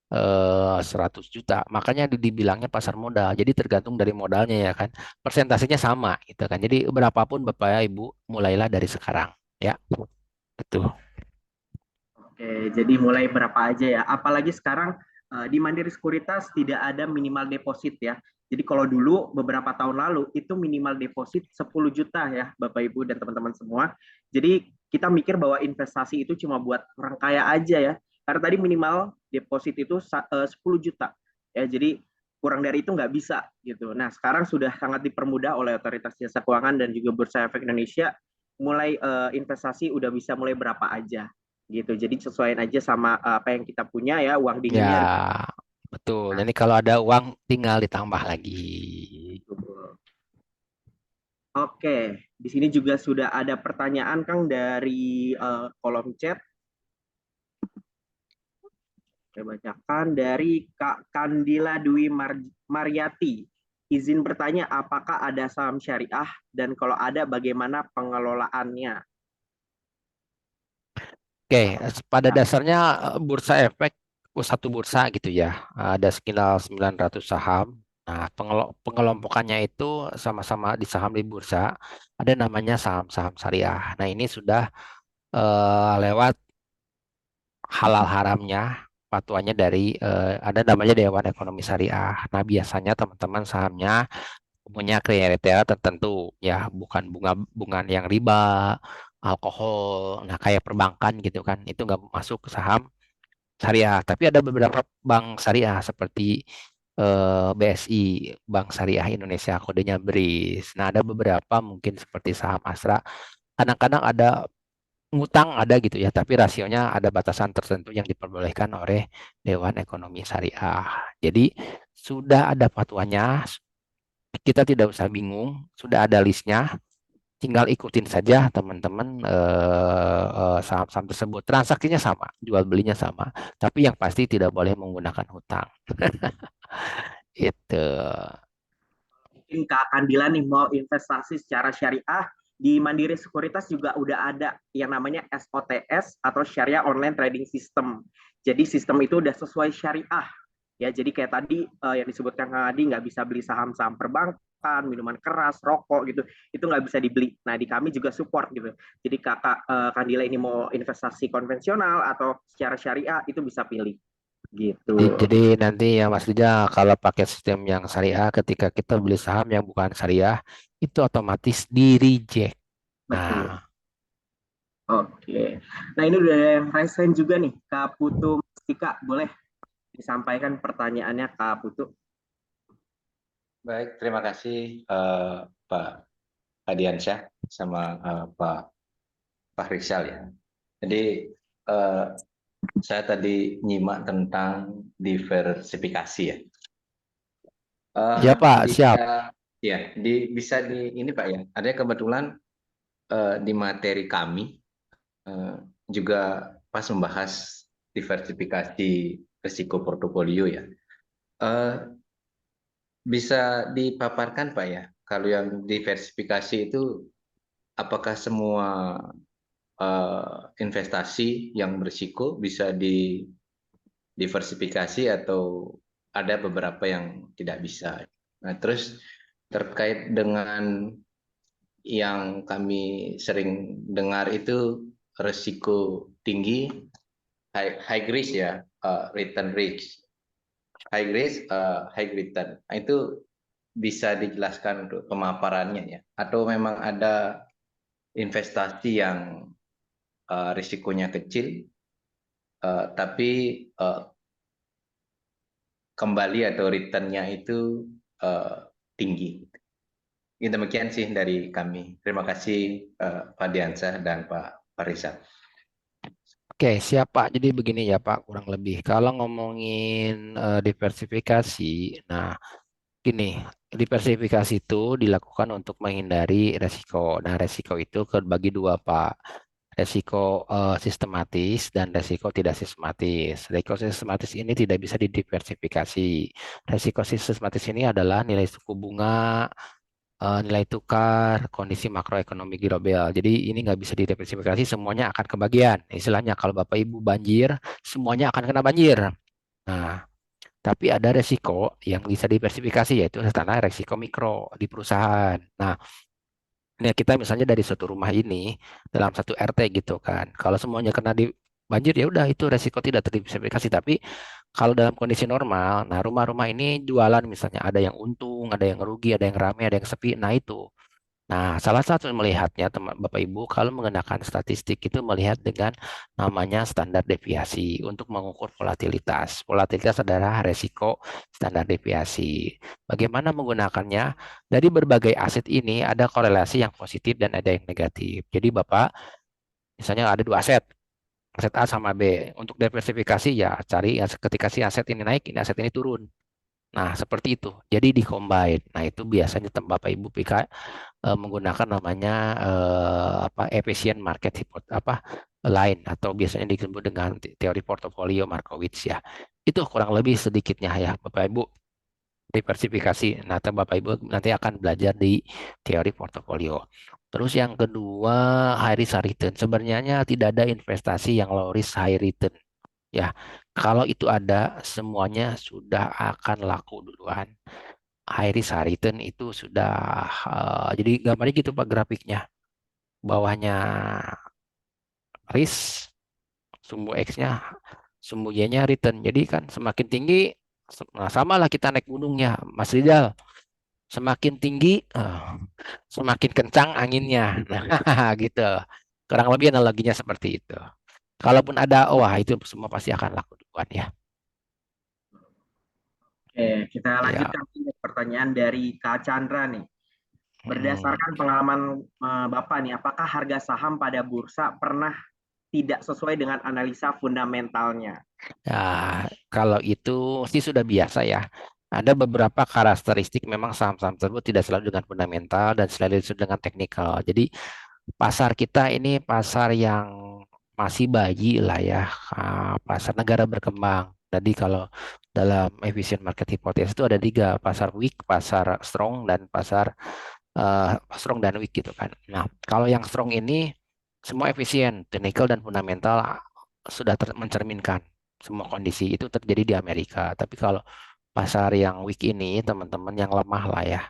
S3: 100 juta. Makanya dibilangnya pasar modal. Jadi tergantung dari modalnya ya kan. Persentasenya sama gitu kan. Jadi berapapun Bapak Ibu mulailah dari sekarang ya. Betul.
S1: Oke, jadi mulai berapa aja ya. Apalagi sekarang di Mandiri Sekuritas tidak ada minimal deposit ya. Jadi kalau dulu beberapa tahun lalu itu minimal deposit 10 juta ya Bapak Ibu dan teman-teman semua. Jadi kita mikir bahwa investasi itu cuma buat orang kaya aja ya. Karena tadi minimal deposit itu 10 juta. Ya, jadi kurang dari itu nggak bisa gitu. Nah, sekarang sudah sangat dipermudah oleh Otoritas Jasa Keuangan dan juga Bursa Efek Indonesia. Mulai investasi udah bisa mulai berapa aja gitu. Jadi sesuaiin aja sama apa yang kita punya ya, uang
S3: Ya,
S1: dinginnya.
S3: betul.
S1: Nah,
S3: Ini kalau ada uang tinggal ditambah lagi.
S1: oke, di sini juga sudah ada pertanyaan Kang dari kolom chat. Saya bacakan dari Kak Kandila Dwi Mariati. Izin bertanya, apakah ada saham syariah dan kalau ada bagaimana pengelolaannya?
S3: Oke, pada
S1: Ya,
S3: dasarnya bursa efek satu bursa gitu ya. Ada sekitar 900 saham. Nah, pengelompokannya itu sama-sama di saham di bursa. Ada namanya saham-saham syariah. Nah, ini sudah lewat halal haramnya fatwanya dari ada namanya Dewan Ekonomi Syariah. Nah, biasanya teman-teman sahamnya punya kriteria tertentu ya, bukan bunga yang riba, alkohol, nah kayak perbankan gitu kan, itu nggak masuk ke saham syariah. Tapi ada beberapa bank syariah seperti BSI, Bank Syariah Indonesia, kodenya BRIS. Nah, ada beberapa mungkin seperti saham Astra, kadang-kadang ada ngutang ada gitu ya, tapi rasionya ada batasan tertentu yang diperbolehkan oleh Dewan Ekonomi Syariah. Jadi sudah ada fatwanya, kita tidak usah bingung, sudah ada listnya, tinggal ikutin saja teman-teman saham-saham tersebut. Transaksinya sama, jual belinya sama, tapi yang pasti tidak boleh menggunakan hutang. Itu.
S1: Mungkin Kak Kandila nih mau investasi secara syariah, di Mandiri Sekuritas juga udah ada yang namanya SOTS atau Syariah Online Trading System. Jadi sistem itu udah sesuai syariah. Ya, jadi kayak tadi yang disebutkan Kang Adi, nggak bisa beli saham-saham perbankan, minuman keras, rokok gitu, itu nggak bisa dibeli. Nah, di kami juga support gitu. Jadi Kakak Kandila ini mau investasi konvensional atau secara syariah itu bisa pilih gitu.
S3: Jadi nanti ya Mas Rija, kalau pakai sistem yang syariah, ketika kita beli saham yang bukan syariah, itu otomatis di reject.
S1: Betul.
S3: Nah,
S1: Oke. Nah, ini udah ada yang raise hand juga nih, Kak Putu Mustika. Boleh disampaikan pertanyaannya, Kak Putu?
S5: Baik, terima kasih Pak Adiansyah sama Pak Rizal ya. Jadi saya tadi nyimak tentang diversifikasi ya.
S3: ya Pak, siap.
S5: Bisa ya, bisa di ini Pak ya. Ada kebetulan di materi kami juga pas membahas diversifikasi risiko portofolio ya. Bisa dipaparkan Pak ya, kalau yang diversifikasi itu apakah semua investasi yang berisiko bisa diversifikasi atau ada beberapa yang tidak bisa. Nah, terus terkait dengan yang kami sering dengar itu risiko tinggi, high risk ya, return risk. High risk, high return. Nah, itu bisa dijelaskan untuk pemaparannya ya? Atau memang ada investasi yang risikonya kecil, tapi kembali atau returnnya itu tinggi. Ini demikian sih dari kami. Terima kasih Pak Diansah dan Pak Parisa.
S3: Oke, siap Pak. Jadi begini ya Pak, kurang lebih. Kalau ngomongin diversifikasi, nah gini, diversifikasi itu dilakukan untuk menghindari resiko. Nah, resiko itu terbagi dua Pak. Resiko sistematis dan resiko tidak sistematis. Resiko sistematis ini tidak bisa didiversifikasi. Resiko sistematis ini adalah nilai suku bunga, nilai tukar, kondisi makroekonomi global. Jadi ini nggak bisa didiversifikasi, semuanya akan kebagian. Istilahnya kalau Bapak Ibu banjir, semuanya akan kena banjir. Nah, tapi ada resiko yang bisa diversifikasi yaitu tanah resiko mikro di perusahaan. Nah, ini kita misalnya dari suatu rumah ini dalam satu RT gitu kan. Kalau semuanya kena di banjir ya udah itu resiko tidak terdiversifikasi. Tapi kalau dalam kondisi normal, nah rumah-rumah ini jualan misalnya ada yang untung, ada yang rugi, ada yang ramai, ada yang sepi. Nah itu. Nah, salah satu melihatnya teman Bapak Ibu kalau menggunakan statistik itu melihat dengan namanya standar deviasi untuk mengukur volatilitas. Volatilitas adalah resiko standar deviasi. Bagaimana menggunakannya? Dari berbagai aset ini ada korelasi yang positif dan ada yang negatif. Jadi Bapak misalnya ada dua aset, aset A sama B. Untuk diversifikasi ya cari ketika si aset ini naik, ini aset ini turun. Nah, seperti itu. Jadi di-combine. Nah, itu biasanya Bapak Ibu menggunakan namanya efficient market line atau biasanya disebut dengan teori portofolio Markowitz ya. Itu kurang lebih sedikitnya ya Bapak Ibu diversifikasi. Nah, Bapak Ibu nanti akan belajar di teori portofolio. Terus yang kedua, high risk high return. Sebenarnya tidak ada investasi yang low risk high return. Ya, kalau itu ada, semuanya sudah akan laku duluan. High risk high return itu sudah, jadi gambarnya gitu Pak grafiknya. Bawahnya risk, sumbu X-nya, sumbu Y-nya return. Jadi kan semakin tinggi, nah samalah kita naik gunungnya, Mas Rizal. Semakin tinggi, semakin kencang anginnya. Nah, gitu. Kurang lebih analoginya seperti itu. Kalaupun ada, wah itu semua pasti akan laku duluan ya.
S1: Oke, kita
S3: Ya,
S1: lanjutkan pertanyaan dari Kak Chandra nih. Berdasarkan pengalaman Bapak nih, apakah harga saham pada bursa pernah tidak sesuai dengan analisa fundamentalnya?
S3: Nah, kalau itu sih sudah biasa ya. Ada beberapa karakteristik memang saham-saham tersebut tidak selalu dengan fundamental dan selalu dengan teknikal. Jadi pasar kita ini pasar yang masih bayi lah ya, pasar negara berkembang. Jadi kalau dalam efficient market hypothesis itu ada tiga, pasar weak, pasar strong, dan pasar strong dan weak gitu kan. Nah, kalau yang strong ini semua efisien, teknikal dan fundamental sudah mencerminkan semua kondisi itu terjadi di Amerika. Tapi kalau pasar yang weak ini teman-teman yang lemah lah ya.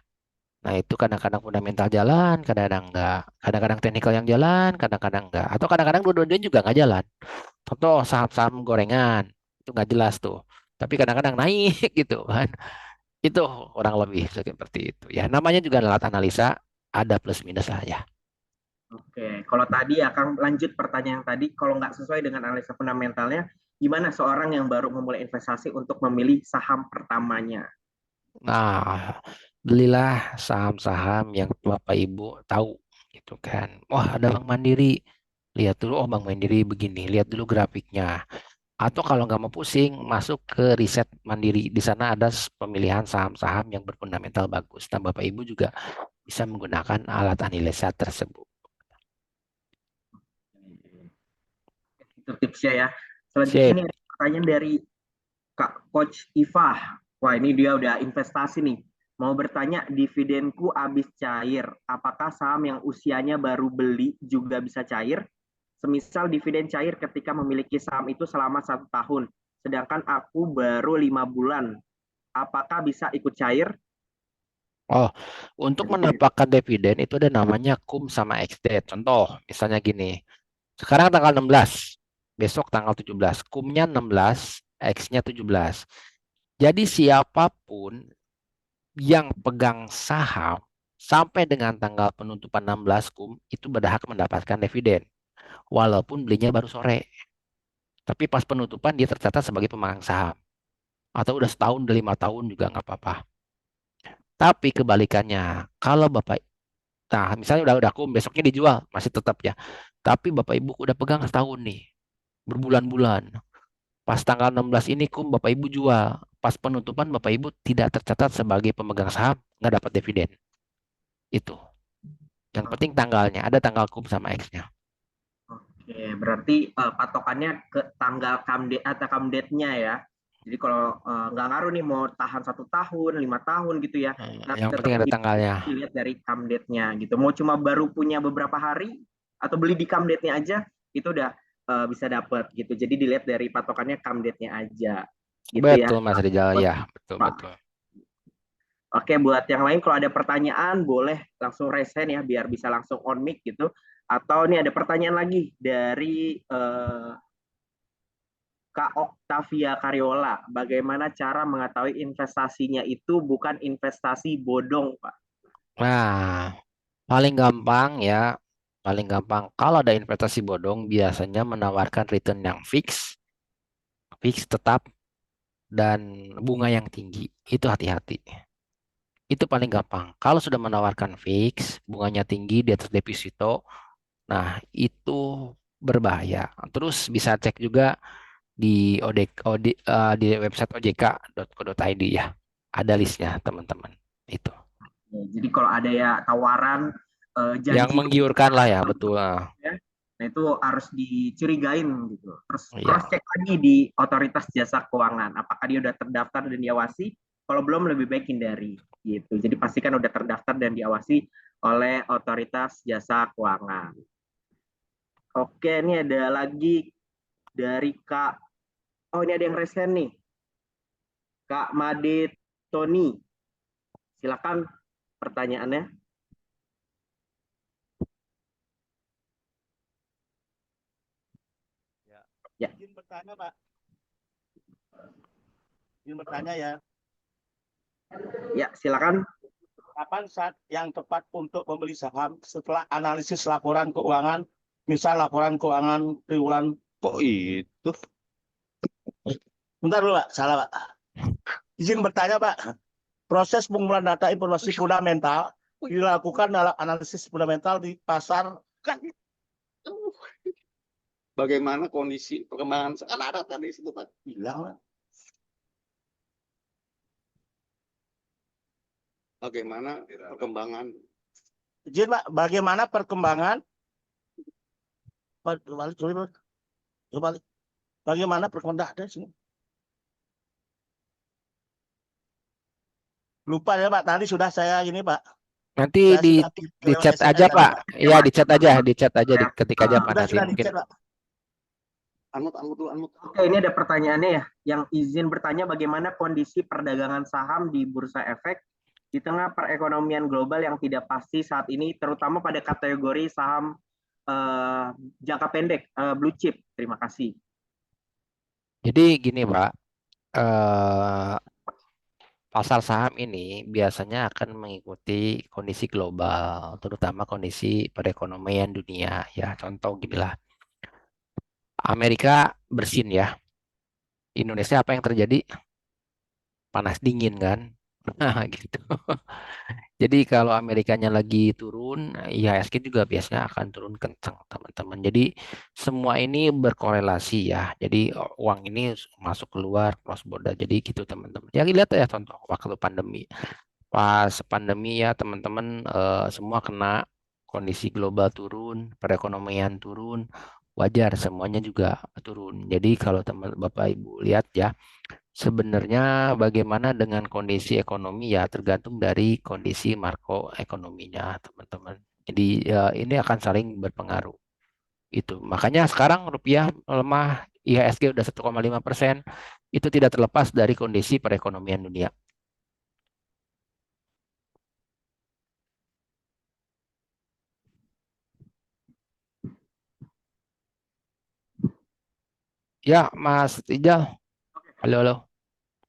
S3: Nah, itu kadang-kadang fundamental jalan, kadang-kadang enggak. Kadang-kadang teknikal yang jalan, kadang-kadang enggak. Atau kadang-kadang dua-duanya juga enggak jalan. Contoh saham-saham gorengan, itu enggak jelas tuh. Tapi kadang-kadang naik gitu kan. Itu kurang lebih seperti itu. Ya, namanya juga alat analisa, ada plus minus lah ya.
S1: Oke, kalau tadi akan lanjut pertanyaan tadi, kalau nggak sesuai dengan analisa fundamentalnya, gimana seorang yang baru memulai investasi untuk memilih saham pertamanya?
S3: Nah, belilah saham-saham yang Bapak Ibu tahu gitu kan. Wah, ada Bank Mandiri. Lihat dulu, oh Bank Mandiri begini, lihat dulu grafiknya. Atau kalau nggak mau pusing, masuk ke riset Mandiri. Di sana ada pemilihan saham-saham yang berfundamental bagus. Nah, Bapak Ibu juga bisa menggunakan alat analisa tersebut.
S1: Itu tipsnya ya. Selanjutnya
S3: Sip.
S1: ini ada pertanyaan dari Kak Coach Ifah. Wah, ini dia udah investasi nih. Mau bertanya, dividenku habis cair. Apakah saham yang usianya baru beli juga bisa cair? Semisal dividen cair ketika memiliki saham itu selama 1 tahun. Sedangkan aku baru 5 bulan. Apakah bisa ikut cair?
S3: Oh, untuk mendapatkan dividen itu ada namanya cum sama ex-date. Contoh, misalnya gini. Sekarang tanggal 16, besok tanggal 17. Cum-nya 16, X-nya 17. Jadi siapapun yang pegang saham sampai dengan tanggal penutupan 16 cum itu berhak mendapatkan dividen. Walaupun belinya baru sore. Tapi pas penutupan dia tercatat sebagai pemegang saham. Atau udah setahun, udah 5 tahun juga nggak apa-apa. Tapi kebalikannya, kalau Bapak, nah misalnya udah cum, besoknya dijual, masih tetap ya. Tapi Bapak Ibu udah pegang setahun nih, berbulan-bulan. Pas tanggal 16 ini cum Bapak Ibu jual. Pas penutupan Bapak Ibu tidak tercatat sebagai pemegang saham, nggak dapat dividen. Itu. Yang penting tanggalnya, ada tanggal cum sama X-nya.
S1: Oke, berarti patokannya ke tanggal camdate atau camdate-nya ya. Jadi kalau nggak ngaruh nih mau tahan 1 tahun, 5 tahun gitu ya, tapi
S3: Yang
S1: tetap
S3: penting ada tanggalnya.
S1: dilihat dari camdate-nya gitu. Mau cuma baru punya beberapa hari atau beli di camdate-nya aja, itu udah bisa dapat gitu. Jadi dilihat dari patokannya camdate-nya aja, gitu ya.
S3: Betul Mas Rizal, ya, betul
S1: Pak.
S3: betul.
S1: Oke, buat yang lain kalau ada pertanyaan boleh langsung raise hand ya biar bisa langsung on mic gitu. Atau ini ada pertanyaan lagi dari Kak Octavia Karyola. Bagaimana cara mengetahui investasinya itu bukan investasi bodong, Pak?
S3: Nah, paling gampang ya, paling gampang. Kalau ada investasi bodong, biasanya menawarkan return yang fix tetap, dan bunga yang tinggi. Itu hati-hati. Itu paling gampang. Kalau sudah menawarkan fix, bunganya tinggi di atas deposito, nah itu berbahaya. Terus bisa cek juga di di website ojk.co.id ya. Ada listnya teman-teman. Itu.
S1: Jadi kalau ada ya tawaran
S3: Yang
S1: janji
S3: menggiurkan lah ya, betul.
S1: ya, nah itu harus dicurigain gitu. Terus
S3: Iya.
S1: cross check lagi di otoritas jasa keuangan. Apakah dia udah terdaftar dan diawasi? Kalau belum lebih baik hindari gitu. Jadi pastikan udah terdaftar dan diawasi oleh otoritas jasa keuangan. Oke, ini ada lagi dari Kak. Oh, ini ada yang resen nih. Kak Made Tony. Silakan pertanyaannya. Ya.
S6: Izin bertanya, Pak. Izin bertanya ya.
S1: Ya, silakan.
S6: Kapan saat yang tepat untuk membeli saham setelah analisis laporan keuangan, misal laporan keuangan triwulan kok itu? Bentar dulu, Pak. Salah, Pak. Izin bertanya, Pak. Proses pengumpulan data informasi fundamental dilakukan dalam analisis fundamental di pasar kan
S7: Bagaimana kondisi perkembangan kan ada tadi situ Pak.
S6: bilang lah.
S7: Bagaimana perkembangan
S6: Izin Pak, bagaimana perkembangan balik. Bagaimana perkembangan ada sini? Lupa ya Pak, tadi sudah saya ini Pak.
S3: Nanti
S6: Saya
S3: di
S6: sudah
S3: chat
S6: SMS
S3: aja
S6: tadi,
S3: Pak.
S6: Pak.
S3: Iya di chat aja, ketik aja Pak
S6: Sudah
S3: nanti mungkin.
S6: dicek Pak.
S7: anmut.
S1: Oke, ini ada pertanyaannya ya. Yang izin bertanya bagaimana kondisi perdagangan saham di Bursa Efek di tengah perekonomian global yang tidak pasti saat ini, terutama pada kategori saham jangka pendek, blue chip. Terima kasih.
S3: Jadi gini Pak, pasar saham ini biasanya akan mengikuti kondisi global, terutama kondisi perekonomian dunia. Ya, contoh ginilah, Amerika bersin ya, Indonesia apa yang terjadi? Panas dingin kan? Nah, gitu. Jadi kalau Amerikanya lagi turun, IHSG juga biasanya akan turun kencang, teman-teman. Jadi semua ini berkorelasi ya. Jadi uang ini masuk keluar cross border. Jadi gitu, teman-teman. Ya lihat ya contoh waktu pandemi. Pas pandemi ya, teman-teman, semua kena, kondisi global turun, perekonomian turun, wajar semuanya juga turun. Jadi kalau teman Bapak Ibu lihat ya, sebenarnya bagaimana dengan kondisi ekonomi ya tergantung dari kondisi makroekonominya, teman-teman. Jadi ya, ini akan saling berpengaruh. Itu. Makanya sekarang rupiah lemah, IHSG udah 1,5%, itu tidak terlepas dari kondisi perekonomian dunia. Ya, Mas Ijal. Halo.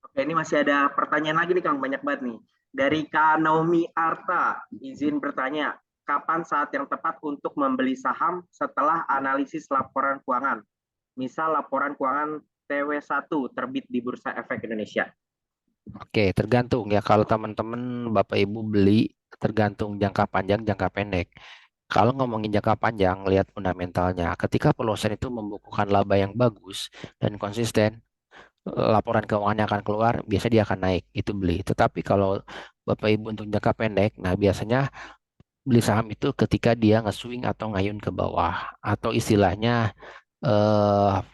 S1: Oke, ini masih ada pertanyaan lagi nih Kang, banyak banget nih. Dari Kak Naomi Arta, izin bertanya, kapan saat yang tepat untuk membeli saham setelah analisis laporan keuangan? Misal laporan keuangan TW1 terbit di Bursa Efek Indonesia.
S3: Oke, tergantung ya, kalau teman-teman Bapak Ibu beli tergantung jangka panjang, jangka pendek. Kalau ngomongin jangka panjang, lihat fundamentalnya. Ketika perusahaan itu membukukan laba yang bagus dan konsisten, laporan keuangannya akan keluar, biasanya dia akan naik, itu beli. Tetapi kalau Bapak Ibu untuk jangka pendek, nah biasanya beli saham itu ketika dia nge-swing atau ngayun ke bawah, atau istilahnya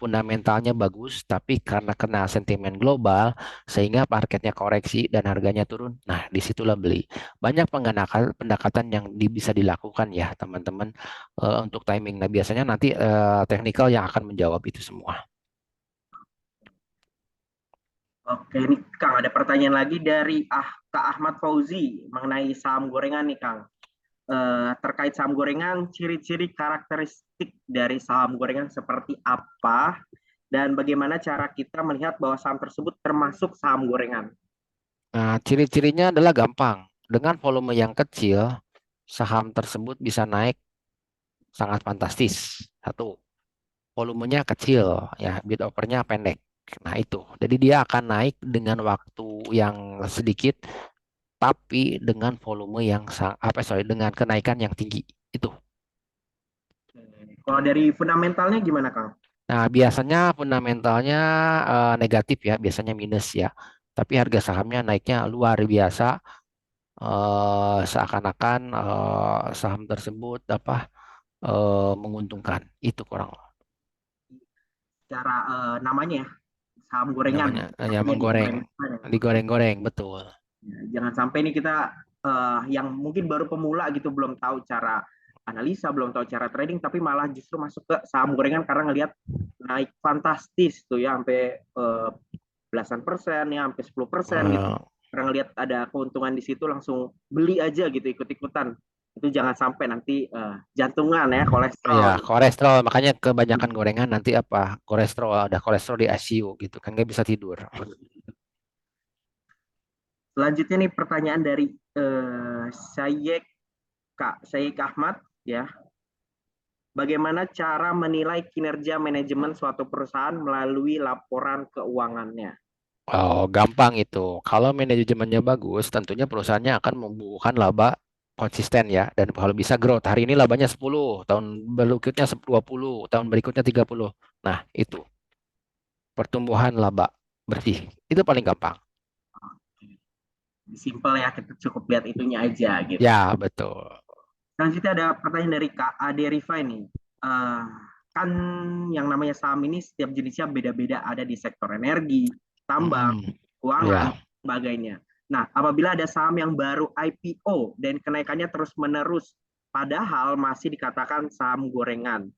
S3: fundamentalnya bagus, tapi karena kena sentimen global sehingga marketnya koreksi dan harganya turun. Nah, disitulah beli. Banyak pendekatan yang bisa dilakukan ya, teman-teman, untuk timing. Nah, biasanya nanti teknikal yang akan menjawab itu semua.
S1: Oke, ini Kang ada pertanyaan lagi dari Kak Ahmad Fauzi mengenai saham gorengan nih Kang. Terkait saham gorengan, ciri-ciri karakteristik dari saham gorengan seperti apa dan bagaimana cara kita melihat bahwa saham tersebut termasuk saham gorengan?
S3: Nah, ciri-cirinya adalah gampang. Dengan volume yang kecil, saham tersebut bisa naik sangat fantastis. Satu, volumenya kecil, ya, bid offer-nya pendek. Nah, itu. Jadi dia akan naik dengan waktu yang sedikit, tapi dengan volume yang dengan kenaikan yang tinggi. Itu.
S1: Kalau dari fundamentalnya gimana Kang?
S3: Nah, biasanya fundamentalnya negatif ya, biasanya minus ya. Tapi harga sahamnya naiknya luar biasa, seakan-akan saham tersebut menguntungkan. Itu kurang
S1: Cara namanya ya, saham gorengan.
S3: namanya, ya menggoreng, digoreng-goreng, betul.
S1: Ya, jangan sampai nih kita yang mungkin baru pemula gitu belum tahu cara analisa, belum tahu cara trading, tapi malah justru masuk ke saham gorengan karena ngelihat naik fantastis tuh ya sampai belasan persen ya, sampai 10% gitu. Karena ngelihat ada keuntungan di situ langsung beli aja gitu ikut-ikutan. Itu jangan sampai nanti jantungan ya, kolesterol.
S3: Ya, kolesterol, makanya kebanyakan gorengan nanti kolesterol, ada kolesterol di ICU gitu kan, nggak bisa tidur.
S1: Selanjutnya nih pertanyaan dari Syed Ahmad ya. Bagaimana cara menilai kinerja manajemen suatu perusahaan melalui laporan keuangannya?
S3: Oh, gampang itu. Kalau manajemennya bagus, tentunya perusahaannya akan membukukan laba konsisten ya, dan kalau bisa growth. Hari ini labanya 10, tahun berikutnya 20, tahun berikutnya 30. Nah, itu pertumbuhan laba bersih. Itu paling gampang.
S1: Simple ya, kita cukup lihat itunya aja gitu.
S3: Ya, betul.
S1: Selanjutnya ada pertanyaan dari Kak Ade Rifa nih. Eh, kan yang namanya saham ini setiap jenisnya beda-beda, ada di sektor energi, tambang, keuangan,
S3: Ya.
S1: sebagainya. Nah, apabila ada saham yang baru IPO dan kenaikannya terus-menerus, padahal masih dikatakan saham gorengan.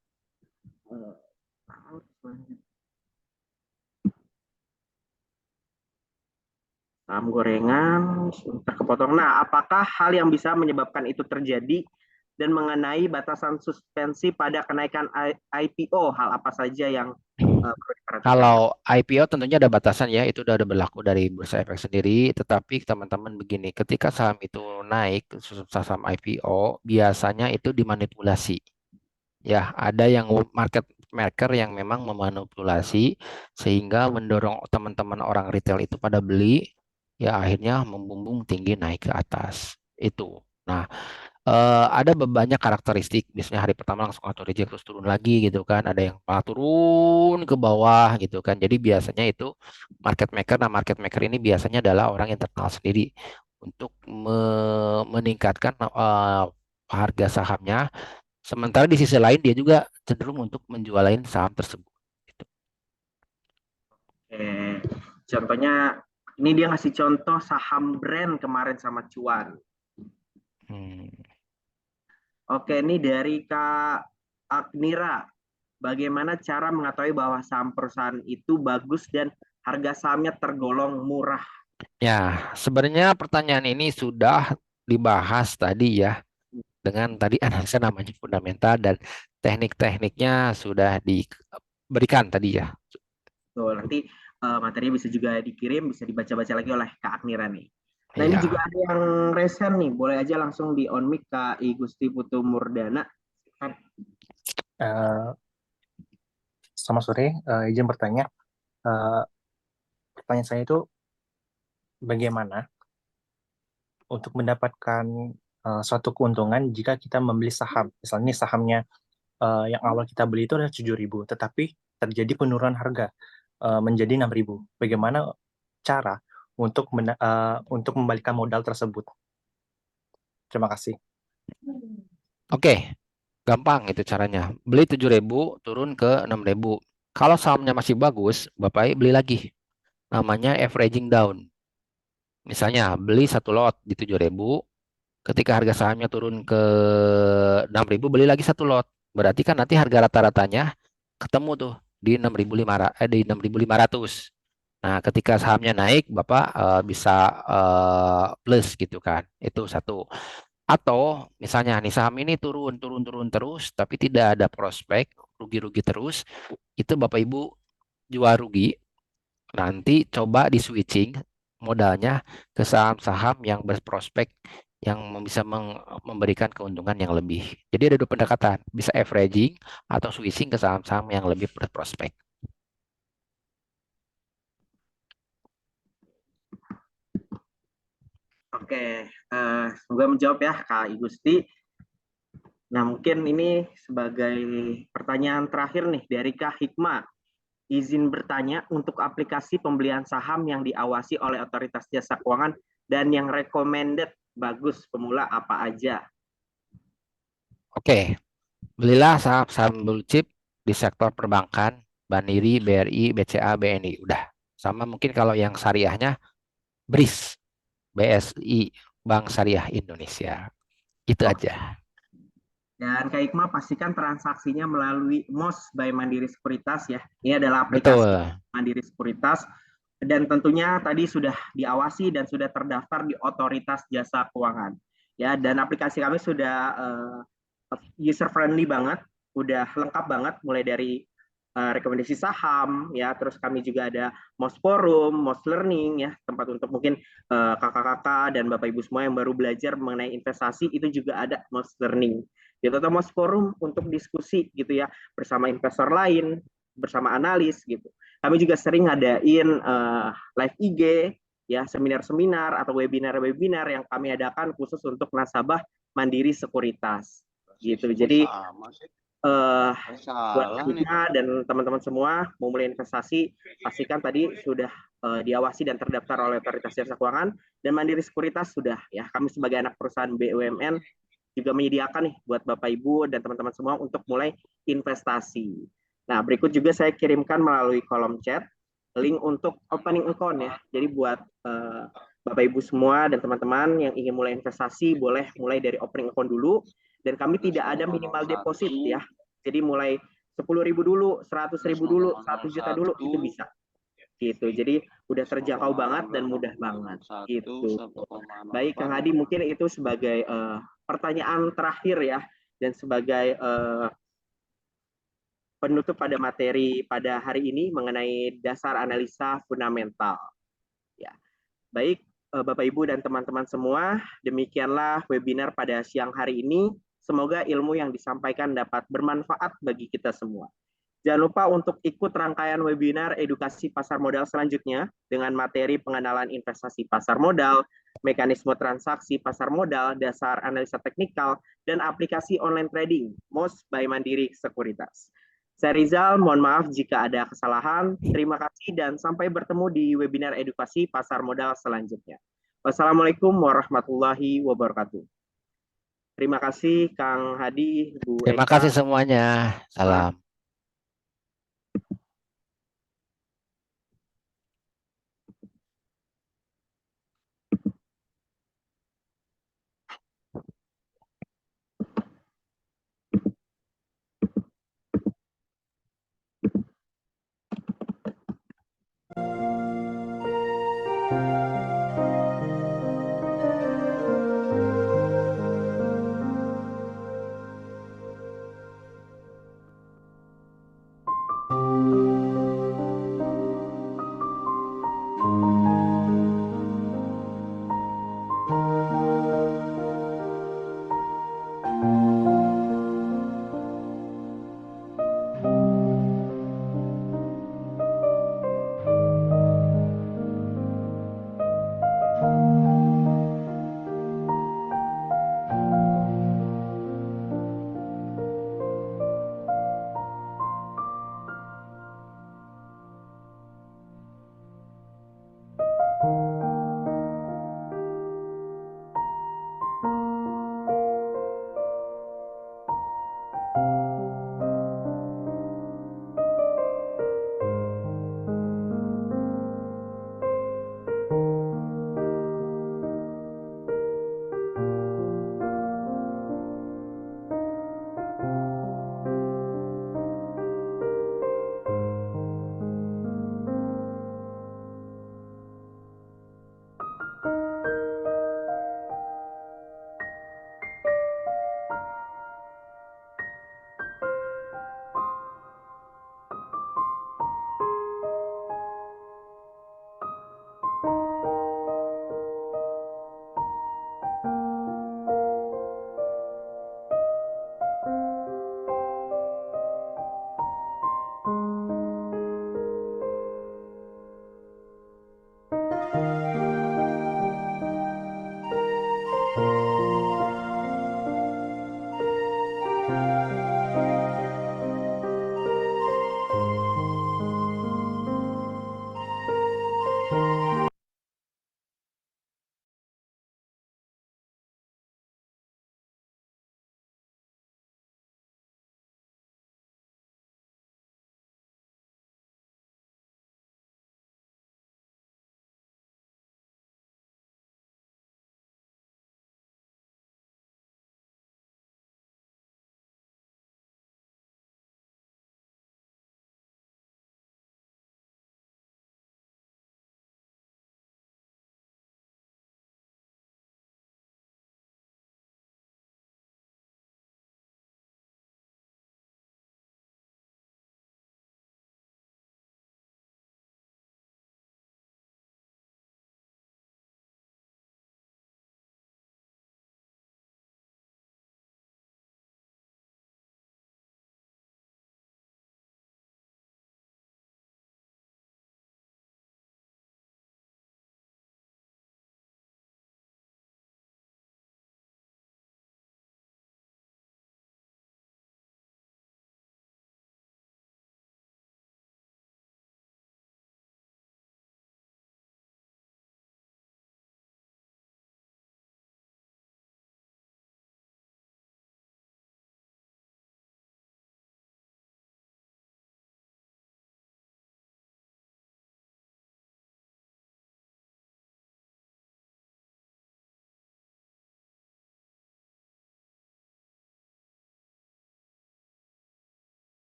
S1: Saham gorengan, sebentar kepotong. Nah, apakah hal yang bisa menyebabkan itu terjadi dan mengenai batasan suspensi pada kenaikan IPO, hal apa saja yang perlu diperhatikan?
S3: Kalau IPO tentunya ada batasan ya, itu udah ada berlaku dari Bursa Efek sendiri. Tetapi teman-teman begini, ketika saham itu naik, saham IPO, biasanya itu dimanipulasi. Ya, ada yang market maker yang memang memanipulasi sehingga mendorong teman-teman orang retail itu pada beli, ya akhirnya membumbung tinggi naik ke atas. Itu. Nah, ada banyak karakteristik. Biasanya hari pertama langsung auto reject terus turun lagi gitu kan. Ada yang malah turun ke bawah gitu kan. Jadi biasanya itu market maker. Nah, market maker ini biasanya adalah orang yang terkenal sendiri untuk meningkatkan harga sahamnya. Sementara di sisi lain dia juga cenderung untuk menjualin saham tersebut. Gitu.
S1: Contohnya ini dia ngasih contoh saham brand kemarin sama cuan. Oke, ini dari Kak Agnira. Bagaimana cara mengetahui bahwa saham perusahaan itu bagus dan harga sahamnya tergolong murah?
S3: Ya, sebenarnya pertanyaan ini sudah dibahas tadi ya, dengan tadi analisa namanya fundamental dan teknik-tekniknya sudah diberikan tadi ya.
S1: Tuh, nanti materinya bisa juga dikirim, bisa dibaca-baca lagi oleh Kak Agnira nih. Nah, ini juga ada yang resen nih, boleh aja langsung di on mic Kak I Gusti Putu Murdana.
S8: Selamat sore, izin bertanya. Pertanyaan saya itu bagaimana untuk mendapatkan suatu keuntungan jika kita membeli saham. Misalnya sahamnya yang awal kita beli itu adalah 7.000, tetapi terjadi penurunan harga menjadi 6.000. Bagaimana cara untuk membalikan modal tersebut? Terima kasih.
S3: Oke, gampang itu caranya. Beli 7.000 turun ke 6.000. Kalau sahamnya masih bagus, Bapak beli lagi. Namanya averaging down. Misalnya beli satu lot di 7.000, ketika harga sahamnya turun ke 6.000, beli lagi satu lot. Berarti kan nanti harga rata-ratanya ketemu tuh di 6.500. Nah, ketika sahamnya naik, Bapak bisa plus gitu kan. Itu satu. Atau misalnya nih saham ini turun terus, tapi tidak ada prospek, rugi-rugi terus, itu Bapak Ibu jual rugi. Nanti coba di switching modalnya ke saham-saham yang berprospek yang bisa memberikan keuntungan yang lebih. Jadi ada dua pendekatan, bisa averaging atau switching ke saham-saham yang lebih berprospek.
S1: Oke, semoga menjawab ya Kak I Gusti. Nah, mungkin ini sebagai pertanyaan terakhir nih dari Kak Hikmah. Izin bertanya, untuk aplikasi pembelian saham yang diawasi oleh Otoritas Jasa Keuangan dan yang recommended bagus pemula apa aja?
S3: Oke, belilah saham-saham blue chip di sektor perbankan, Mandiri, BRI, BCA, BNI. Udah. Sama mungkin kalau yang syariahnya BRIS, BSI, Bank Syariah Indonesia. Itu aja.
S1: Dan Kak Hikmah pastikan transaksinya melalui MOS by Mandiri Sekuritas ya. Ini adalah aplikasi Mandiri Sekuritas. Dan tentunya tadi sudah diawasi dan sudah terdaftar di Otoritas Jasa Keuangan. Ya, dan aplikasi kami sudah user friendly banget, udah lengkap banget mulai dari rekomendasi saham ya, terus kami juga ada MOS Forum, MOS Learning ya, tempat untuk mungkin kakak-kakak dan bapak ibu semua yang baru belajar mengenai investasi, itu juga ada MOS Learning gitu, atau MOS Forum untuk diskusi gitu ya bersama investor lain, bersama analis gitu. Kami juga sering ngadain live IG ya, seminar-seminar atau webinar-webinar yang kami adakan khusus untuk nasabah Mandiri Sekuritas. Gitu. Jadi
S7: Sama sih.
S1: buat
S7: Salah nih.
S1: kita dan teman-teman semua mau mulai investasi, pastikan tadi sudah diawasi dan terdaftar oleh Otoritas Jasa Keuangan, dan Mandiri Sekuritas sudah ya. Kami sebagai anak perusahaan BUMN juga menyediakan nih buat Bapak Ibu dan teman-teman semua untuk mulai investasi. Nah, berikut juga saya kirimkan melalui kolom chat link untuk opening account ya. Jadi buat Bapak Ibu semua dan teman-teman yang ingin mulai investasi, boleh mulai dari opening account dulu. Dan kami tidak ada minimal deposit ya. Jadi mulai 10.000 dulu, 100.000 dulu, 1 juta dulu, itu bisa. Gitu. Jadi udah terjangkau banget dan mudah banget. Gitu. Baik, Kang Hadi, mungkin itu sebagai pertanyaan terakhir ya, dan sebagai penutup pada materi pada hari ini mengenai dasar analisa fundamental. Ya. Baik, Bapak Ibu dan teman-teman semua, demikianlah webinar pada siang hari ini. Semoga ilmu yang disampaikan dapat bermanfaat bagi kita semua. Jangan lupa untuk ikut rangkaian webinar edukasi pasar modal selanjutnya dengan materi pengenalan investasi pasar modal, mekanisme transaksi pasar modal, dasar analisa teknikal, dan aplikasi online trading, MOS by Mandiri Sekuritas. Saya Rizal, mohon maaf jika ada kesalahan. Terima kasih dan sampai bertemu di webinar edukasi pasar modal selanjutnya. Wassalamualaikum warahmatullahi wabarakatuh. Terima kasih Kang Hadi, Bu
S3: Terima
S1: Eka.
S3: kasih semuanya. Salam.